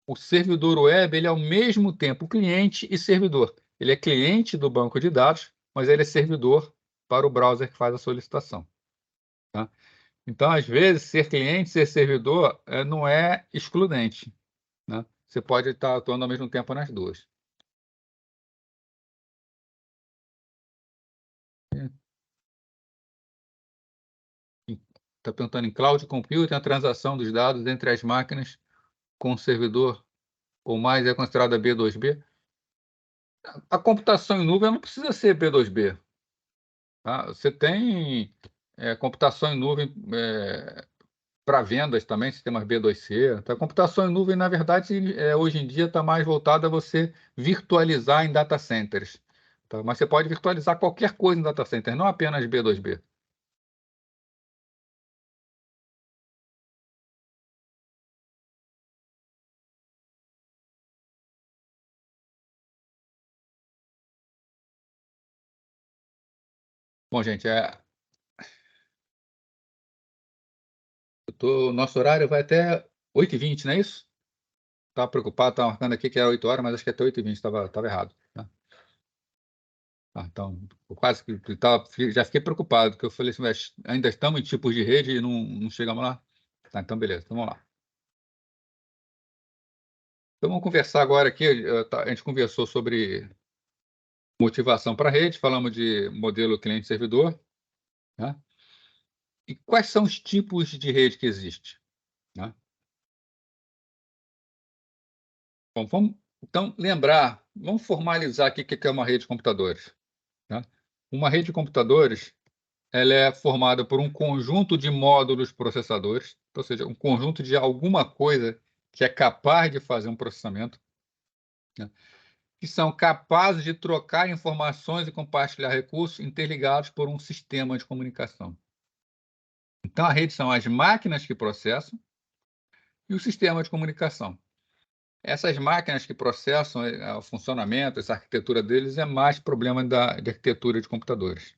o servidor web ele é ao mesmo tempo cliente e servidor. Ele é cliente do banco de dados, mas ele é servidor para o browser que faz a solicitação. Tá? Então, às vezes, ser cliente, ser servidor, não é excludente. Né? Você pode estar atuando ao mesmo tempo nas duas. Está perguntando em cloud computing, a transação dos dados entre as máquinas com o servidor ou mais é considerada B2B. A computação em nuvem não precisa ser B2B. Tá? Você tem computação em nuvem para vendas também, sistemas B2C. Então, a computação em nuvem, na verdade, hoje em dia está mais voltada a você virtualizar em data centers. Tá? Mas você pode virtualizar qualquer coisa em data center, não apenas B2B. Bom, gente, nosso horário vai até 8h20, não é isso? Estava preocupado, estava marcando aqui que era 8 horas, mas acho que até 8h20, estava errado. Tá? Então, eu quase que já fiquei preocupado, porque eu falei assim, mas ainda estamos em tipos de rede e não chegamos lá? Tá, então beleza, então vamos lá. Então vamos conversar agora aqui, a gente conversou sobre motivação para rede, falamos de modelo cliente-servidor, né? E quais são os tipos de rede que existe? Né? Bom, vamos então lembrar, vamos formalizar aqui o que é uma rede de computadores. Né? Uma rede de computadores ela é formada por um conjunto de módulos processadores, ou seja, um conjunto de alguma coisa que é capaz de fazer um processamento, né? que são capazes de trocar informações e compartilhar recursos interligados por um sistema de comunicação. Então, a rede são as máquinas que processam e o sistema de comunicação. Essas máquinas que processam o funcionamento, essa arquitetura deles é mais problema de arquitetura de computadores.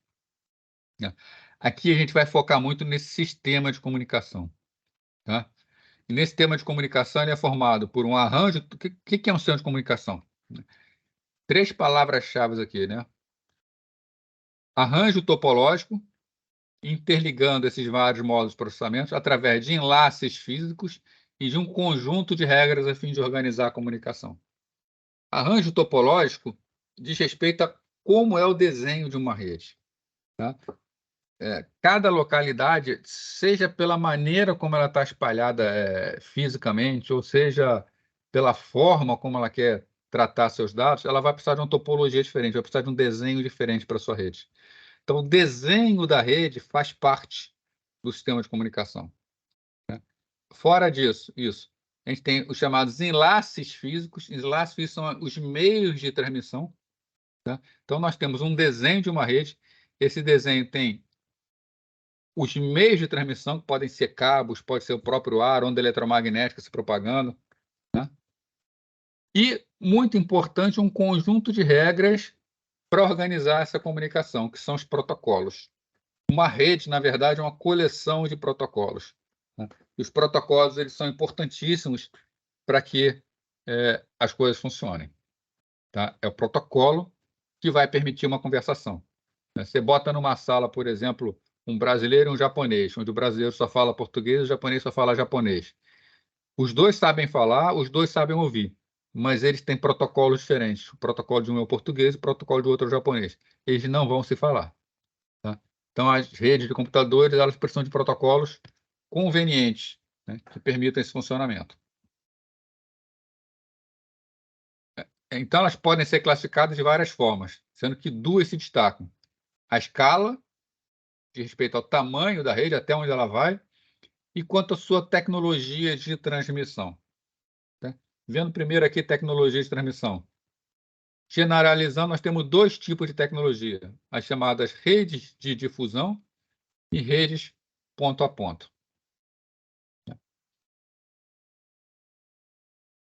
Né? Aqui a gente vai focar muito nesse sistema de comunicação. Tá? E nesse sistema de comunicação ele é formado por um arranjo. O que é um sistema de comunicação? 3 palavras-chave aqui, né? Arranjo topológico, interligando esses vários modos de processamento através de enlaces físicos e de um conjunto de regras a fim de organizar a comunicação. Arranjo topológico diz respeito a como é o desenho de uma rede. Tá? Cada localidade, seja pela maneira como ela está espalhada fisicamente, ou seja pela forma como ela quer tratar seus dados, ela vai precisar de uma topologia diferente, vai precisar de um desenho diferente para a sua rede. Então, o desenho da rede faz parte do sistema de comunicação. Né? Fora disso, a gente tem os chamados enlaces físicos. Enlaces físicos são os meios de transmissão. Tá? Então, nós temos um desenho de uma rede. Esse desenho tem os meios de transmissão, que podem ser cabos, pode ser o próprio ar, onda eletromagnética se propagando. Né? E, muito importante, um conjunto de regras para organizar essa comunicação, que são os protocolos. Uma rede, na verdade, é uma coleção de protocolos. Né? E os protocolos eles são importantíssimos para que as coisas funcionem. Tá? É o protocolo que vai permitir uma conversação. Né? Você bota numa sala, por exemplo, um brasileiro e um japonês, onde o brasileiro só fala português e o japonês só fala japonês. Os dois sabem falar, os dois sabem ouvir, mas eles têm protocolos diferentes. O protocolo de um é o português, o protocolo do outro é o japonês. Eles não vão se falar. Tá? Então, as redes de computadores elas precisam de protocolos convenientes, né, que permitam esse funcionamento. Então, elas podem ser classificadas de várias formas, sendo que 2 se destacam. A escala, de respeito ao tamanho da rede, até onde ela vai, e quanto à sua tecnologia de transmissão. Tá? Vendo primeiro aqui tecnologia de transmissão. Generalizando, nós temos 2 tipos de tecnologia, as chamadas redes de difusão e redes ponto a ponto.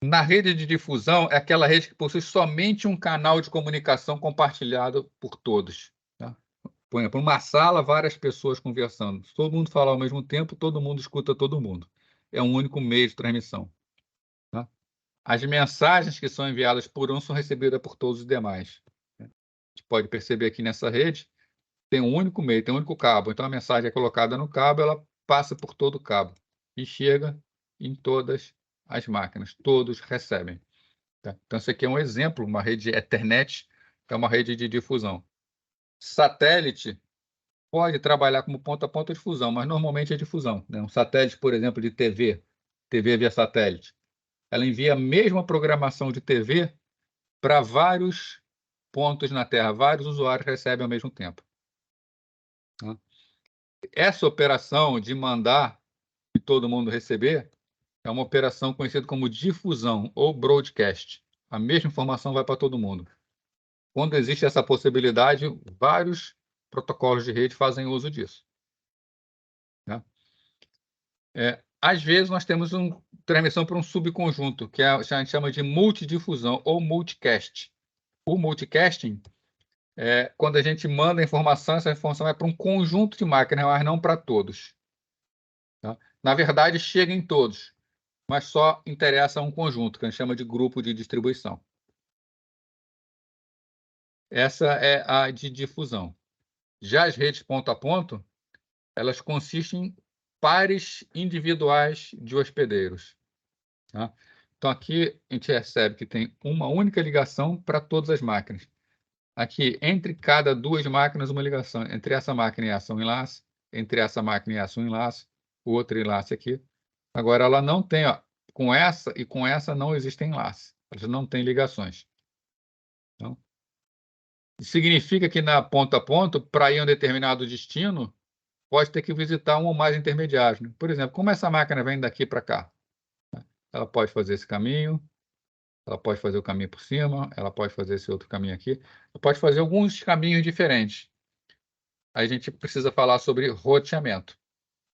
Na rede de difusão, é aquela rede que possui somente um canal de comunicação compartilhado por todos. Tá? Por exemplo, uma sala, várias pessoas conversando. Se todo mundo fala ao mesmo tempo, todo mundo escuta todo mundo. É um único meio de transmissão. Tá? As mensagens que são enviadas por um são recebidas por todos os demais. A gente pode perceber aqui nessa rede, tem um único meio, tem um único cabo. Então, a mensagem é colocada no cabo, ela passa por todo o cabo e chega em todas as máquinas. Todos recebem. Tá? Então, isso aqui é um exemplo, uma rede Ethernet, é uma rede de difusão. Satélite pode trabalhar como ponta a ponta de difusão, mas normalmente é difusão. Né? Um satélite, por exemplo, de TV via satélite, ela envia a mesma programação de TV para vários pontos na Terra, vários usuários recebem ao mesmo tempo. Tá? Essa operação de mandar e todo mundo receber é uma operação conhecida como difusão ou broadcast. A mesma informação vai para todo mundo. Quando existe essa possibilidade, vários protocolos de rede fazem uso disso. Né? Às vezes, nós temos uma transmissão para um subconjunto, que a gente chama de multidifusão ou multicast. O multicasting é quando a gente manda a informação, essa informação vai para um conjunto de máquinas, mas não para todos. Tá? Na verdade, chega em todos, mas só interessa a um conjunto, que a gente chama de grupo de distribuição. Essa é a de difusão. Já as redes ponto a ponto, elas consistem em pares individuais de hospedeiros. Tá? Então, aqui a gente recebe que tem uma única ligação para todas as máquinas. Aqui, entre cada 2 máquinas, uma ligação. Entre essa máquina e essa, um enlace. Entre essa máquina e essa, um enlace. O outro enlace aqui. Agora, ela não tem, ó, com essa e com essa não existem enlaces. Elas não têm ligações. Então, significa que na ponta a ponta, para ir a um determinado destino, pode ter que visitar um ou mais intermediários. Né? Por exemplo, como essa máquina vem daqui para cá? Ela pode fazer esse caminho, ela pode fazer o caminho por cima, ela pode fazer esse outro caminho aqui, ela pode fazer alguns caminhos diferentes. Aí a gente precisa falar sobre roteamento.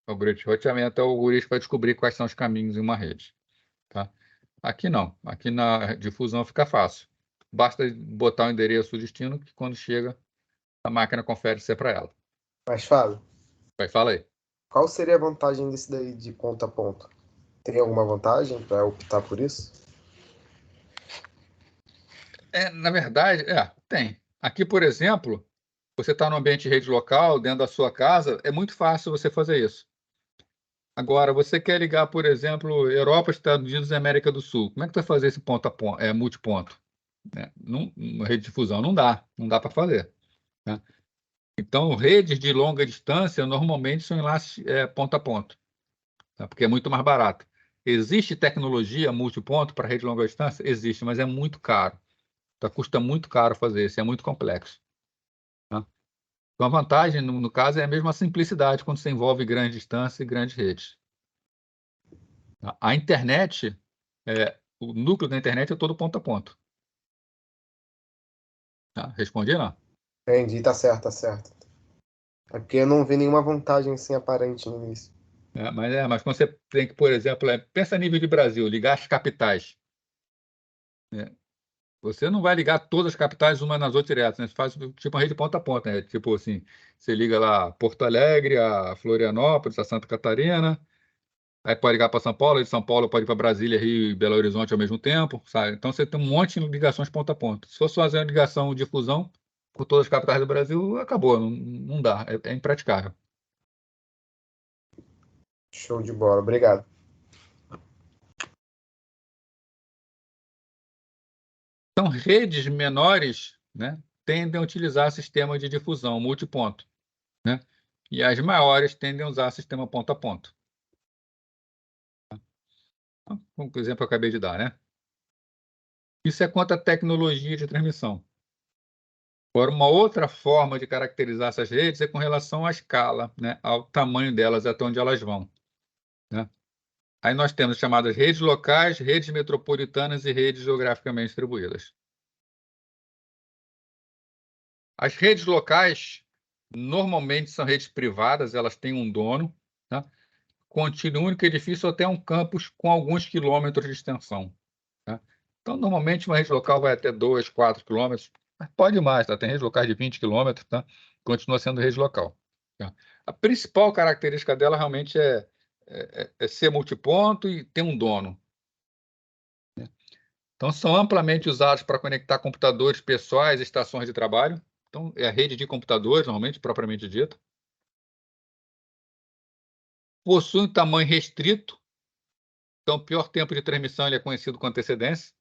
O algoritmo de roteamento é o algoritmo que vai descobrir quais são os caminhos em uma rede. Tá? Aqui não, aqui na difusão fica fácil. Basta botar o endereço, o destino, que quando chega, a máquina confere se é para ela. Mas, Fábio, Vai, fala aí. qual seria a vantagem desse daí de ponto a ponto? Tem alguma vantagem para optar por isso? Na verdade, tem. Aqui, por exemplo, você está no ambiente de rede local, dentro da sua casa, é muito fácil você fazer isso. Agora, você quer ligar, por exemplo, Europa, Estados Unidos e América do Sul. Como é que tu vai fazer esse ponto a ponto, multiponto? Uma rede de difusão não dá para fazer. Né? Então, redes de longa distância normalmente são enlaces ponto a ponto, tá? Porque é muito mais barato. Existe tecnologia multiponto para rede de longa distância? Existe, mas é muito caro. Tá? Custa muito caro fazer isso, é muito complexo. Tá? Então, a vantagem, no caso, é a mesma simplicidade quando você envolve grande distância e grandes redes. Tá? A internet, o núcleo da internet é todo ponto a ponto. Tá? Respondi, não? Entendi, tá certo, tá certo. É porque eu não vi nenhuma vantagem assim aparente no início. Mas quando você tem que, por exemplo, pensa a nível de Brasil, ligar as capitais. Né? Você não vai ligar todas as capitais uma nas outras direto, né? Você faz tipo uma rede ponta a ponta, né? Tipo assim, você liga lá Porto Alegre, a Florianópolis, a Santa Catarina, aí pode ligar para São Paulo, de São Paulo pode ir para Brasília, Rio e Belo Horizonte ao mesmo tempo, sabe? Então você tem um monte de ligações ponta a ponta. Se fosse fazer uma ligação de fusão por todas as capitais do Brasil, acabou, não dá, é impraticável. Show de bola, obrigado. Então, redes menores, né, tendem a utilizar sistema de difusão multiponto, né? E as maiores tendem a usar sistema ponto a ponto. Como o exemplo que eu acabei de dar, né? Isso é quanto à tecnologia de transmissão. Agora, uma outra forma de caracterizar essas redes é com relação à escala, né, ao tamanho delas, até onde elas vão. Né? Aí nós temos chamadas redes locais, redes metropolitanas e redes geograficamente distribuídas. As redes locais, normalmente, são redes privadas, elas têm um dono, tá? Contínua um único edifício até um campus com alguns quilômetros de extensão. Tá? Então, normalmente, uma rede local vai até 2, 4 quilômetros, mas pode mais, tá? Tem redes locais de 20 quilômetros, tá? Continua sendo rede local. Tá? A principal característica dela realmente é ser multiponto e ter um dono. Né? Então, são amplamente usados para conectar computadores pessoais e estações de trabalho. Então, é a rede de computadores, normalmente, propriamente dita. Possui um tamanho restrito, então o pior tempo de transmissão ele é conhecido com antecedência.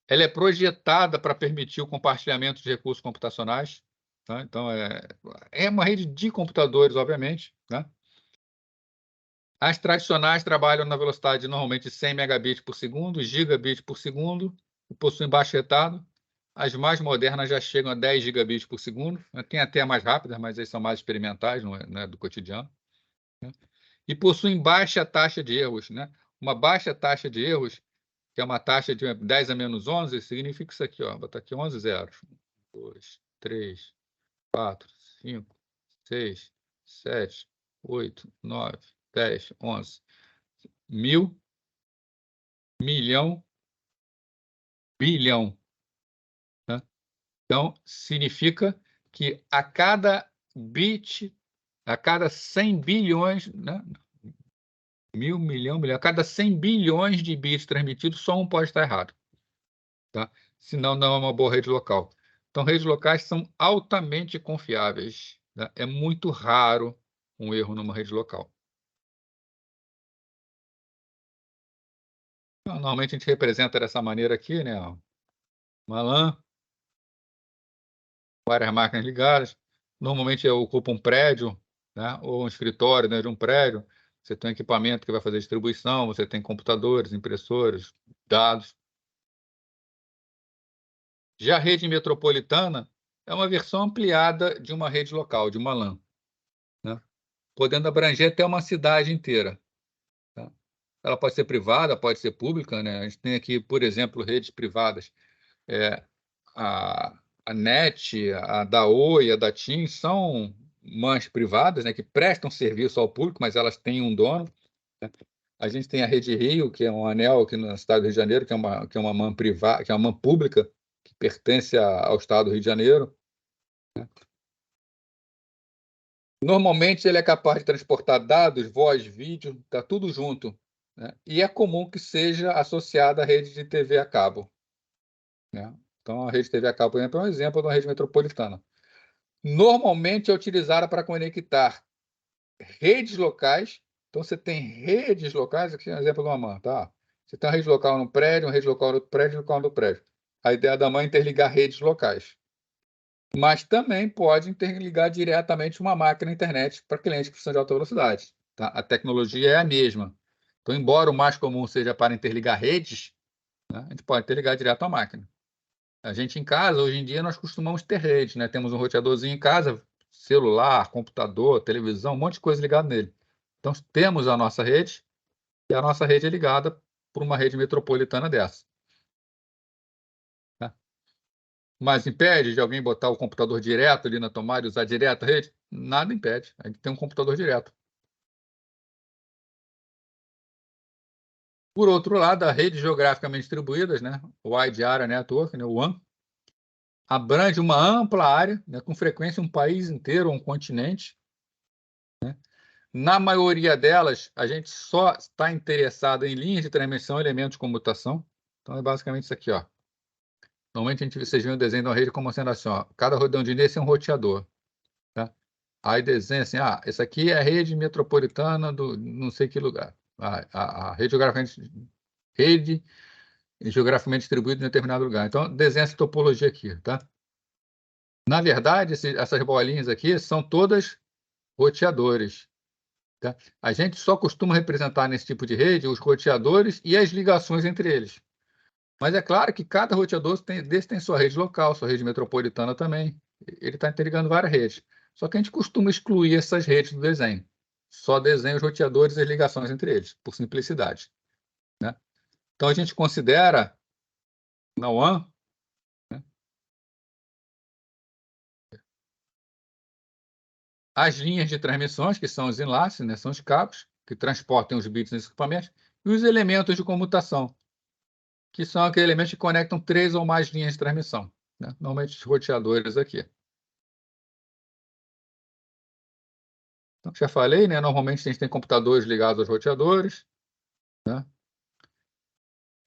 Ela é projetada para permitir o compartilhamento de recursos computacionais. Tá? Então, é uma rede de computadores, obviamente. Né? As tradicionais trabalham na velocidade normalmente de 100 megabits por segundo, gigabits por segundo, e possuem baixo retado. As mais modernas já chegam a 10 gigabits por segundo. Tem até mais rápidas, mas eles são mais experimentais, não é do cotidiano. Né? E possuem baixa taxa de erros. Né? Uma baixa taxa de erros, que é uma taxa de 10 a menos 11, significa isso aqui, ó. Vou botar aqui 11 zeros. 1, 2, 3, 4, 5, 6, 7, 8, 9, 10, 11. 1000, milhão, bilhão. Né? Então, significa que a cada bit, a cada 100 bilhões, né? 1000, milhão, bilhão, a cada 100 bilhões de bits transmitidos, só um pode estar errado. Tá? Senão, não é uma boa rede local. Então, redes locais são altamente confiáveis. Né? É muito raro um erro numa rede local. Então, normalmente, a gente representa dessa maneira aqui, né? Uma LAN, várias máquinas ligadas. Normalmente, ocupa um prédio, né? Ou um escritório dentro de um prédio. Você tem um equipamento que vai fazer distribuição, você tem computadores, impressores, dados. Já a rede metropolitana é uma versão ampliada de uma rede local, de uma LAN, né? Podendo abranger até uma cidade inteira. Tá? ela pode ser privada, pode ser pública, né? A gente tem aqui, por exemplo, redes privadas. A NET, a da Oi, a da TIM são mães privadas, né, que prestam serviço ao público, mas elas têm um dono. A gente tem a Rede Rio, que é um anel aqui no estado do Rio de Janeiro, que é uma mãe privada, que é uma mãe pública, que pertence ao estado do Rio de Janeiro. Normalmente ele é capaz de transportar dados, voz, vídeo, está tudo junto, né? E é comum que seja associada à rede de TV a cabo, né? Então, a rede de TV a cabo, por exemplo, é um exemplo de uma rede metropolitana. Normalmente é utilizada para conectar redes locais. Então, você tem redes locais, aqui é um exemplo de uma mãe, tá? Você tem uma rede local no prédio, uma rede local no outro prédio, local no prédio. A ideia da mãe é interligar redes locais. Mas também pode interligar diretamente uma máquina internet para clientes que precisam de alta velocidade. Tá? A tecnologia é a mesma. Então, embora o mais comum seja para interligar redes, né, a gente pode interligar direto à máquina. A gente em casa, hoje em dia, nós costumamos ter rede, né? Temos um roteadorzinho em casa, celular, computador, televisão, um monte de coisa ligada nele. Então, temos a nossa rede, e a nossa rede é ligada por uma rede metropolitana dessa. Tá? Mas impede de alguém botar o computador direto ali na tomada e usar direto a rede? Nada impede. A gente tem um computador direto. Por outro lado, a rede geograficamente distribuídas, né? O Wide Area Network, né? O WAN, abrange uma ampla área, né? Com frequência um país inteiro, um continente. Na maioria delas, a gente só está interessado em linhas de transmissão, elementos de comutação. Então, é basicamente isso aqui, ó. Normalmente, vocês veem o desenho de uma rede como sendo assim, ó. Cada redondinho desse é um roteador, tá? Aí desenha assim, essa aqui é a rede metropolitana do não sei que lugar. A rede geograficamente distribuída em determinado lugar. Então, desenha essa topologia aqui, tá? Na verdade, essas bolinhas aqui são todas roteadores. Tá? A gente só costuma representar nesse tipo de rede os roteadores e as ligações entre eles. Mas é claro que cada roteador desse tem sua rede local, sua rede metropolitana também. Ele está interligando várias redes. Só que a gente costuma excluir essas redes do desenho. Só desenha os roteadores e as ligações entre eles, por simplicidade. Né? Então, a gente considera na WAN, né, as linhas de transmissões, que são os enlaces, né, são os cabos que transportam os bits nos equipamentos, e os elementos de comutação, que são aqueles elementos que conectam 3 ou mais linhas de transmissão, né? Normalmente os roteadores aqui. Então, já falei, né? Normalmente a gente tem computadores ligados aos roteadores, né?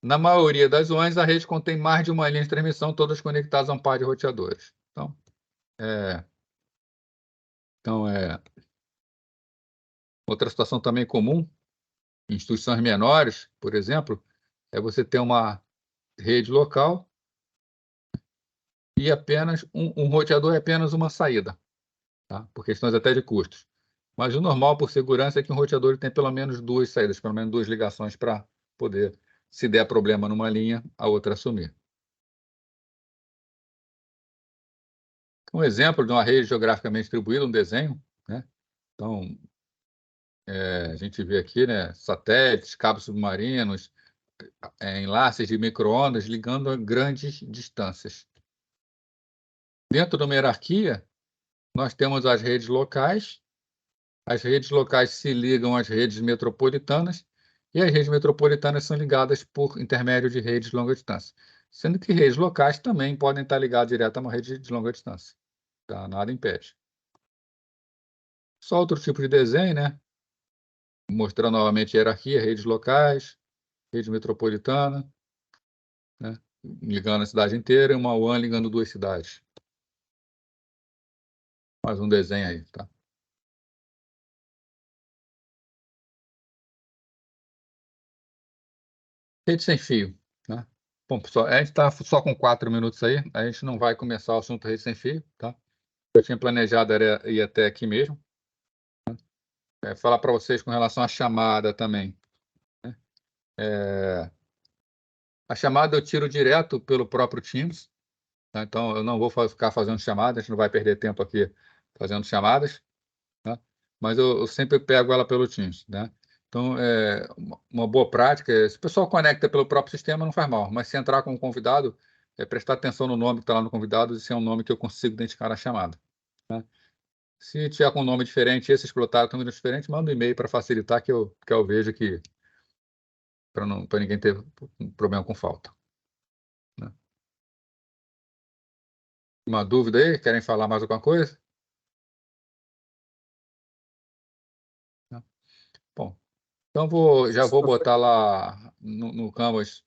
Na maioria das WANs, a rede contém mais de uma linha de transmissão, todas conectadas a um par de roteadores. Então, outra situação também comum, em instituições menores, por exemplo, é você ter uma rede local e apenas um roteador é apenas uma saída, tá? Por questões até de custos. Mas o normal, por segurança, é que um roteador tem pelo menos 2 saídas, pelo menos 2 ligações para poder, se der problema numa linha, a outra assumir. Um exemplo de uma rede geograficamente distribuída, um desenho, né? Então, a gente vê aqui, né, satélites, cabos submarinos, enlaces de micro-ondas ligando a grandes distâncias. Dentro de uma hierarquia, nós temos as redes locais. As redes locais se ligam às redes metropolitanas e as redes metropolitanas são ligadas por intermédio de redes de longa distância, sendo que redes locais também podem estar ligadas direto a uma rede de longa distância. Tá? Nada impede. Só outro tipo de desenho, né? Mostrando novamente a hierarquia, redes locais, rede metropolitana, né? Ligando a cidade inteira e uma WAN ligando 2 cidades. Mais um desenho aí, tá? Rede sem fio, né? Bom, pessoal, a gente está só com 4 minutos aí, a gente não vai começar o assunto rede sem fio, tá? Eu tinha planejado ir até aqui mesmo. Né? Falar para vocês com relação à chamada também. Né? A chamada eu tiro direto pelo próprio Teams, tá? Então eu não vou ficar fazendo chamada, a gente não vai perder tempo aqui fazendo chamadas, tá? Mas eu sempre pego ela pelo Teams, né? Então, uma boa prática, se o pessoal conecta pelo próprio sistema, não faz mal, mas se entrar como convidado, prestar atenção no nome que está lá no convidado e se é um nome que eu consigo identificar na chamada. Né? Se tiver com um nome diferente, esse explotar com um nome diferente, manda um e-mail para facilitar que eu vejo que para ninguém ter problema com falta. Né? Uma dúvida aí? Querem falar mais alguma coisa? Não? Bom, então já vou botar lá no Canvas.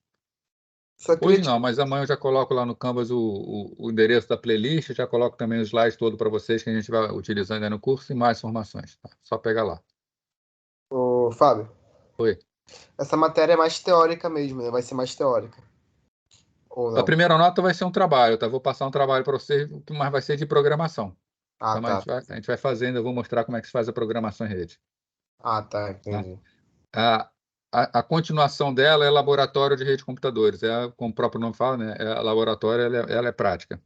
Só queria Hoje não, mas amanhã eu já coloco lá no Canvas o endereço da playlist, já coloco também os slides todo para vocês que a gente vai utilizando aí no curso e mais informações. Tá? Só pegar lá. Ô, Fábio, Oi. essa matéria é mais teórica mesmo, né? Vai ser mais teórica. Ou A não? primeira nota vai ser um trabalho, tá? Vou passar um trabalho para vocês, mas vai ser de programação. Ah, Então tá. a gente vai fazendo, eu vou mostrar como é que se faz a programação em rede. Ah, tá, Tá? entendi. A continuação dela é laboratório de rede de computadores. Como o próprio nome fala, né? Laboratório, ela é prática.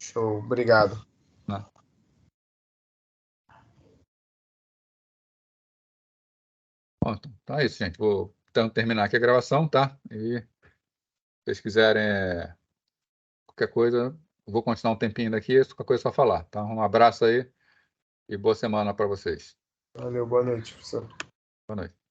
Show, obrigado. Né? Bom, então é isso, gente. Vou então terminar aqui a gravação, tá? E se vocês quiserem qualquer coisa, eu vou continuar um tempinho daqui, qualquer coisa é só falar. Tá? Um abraço aí e boa semana para vocês. Valeu, boa noite, professor. Boa noite.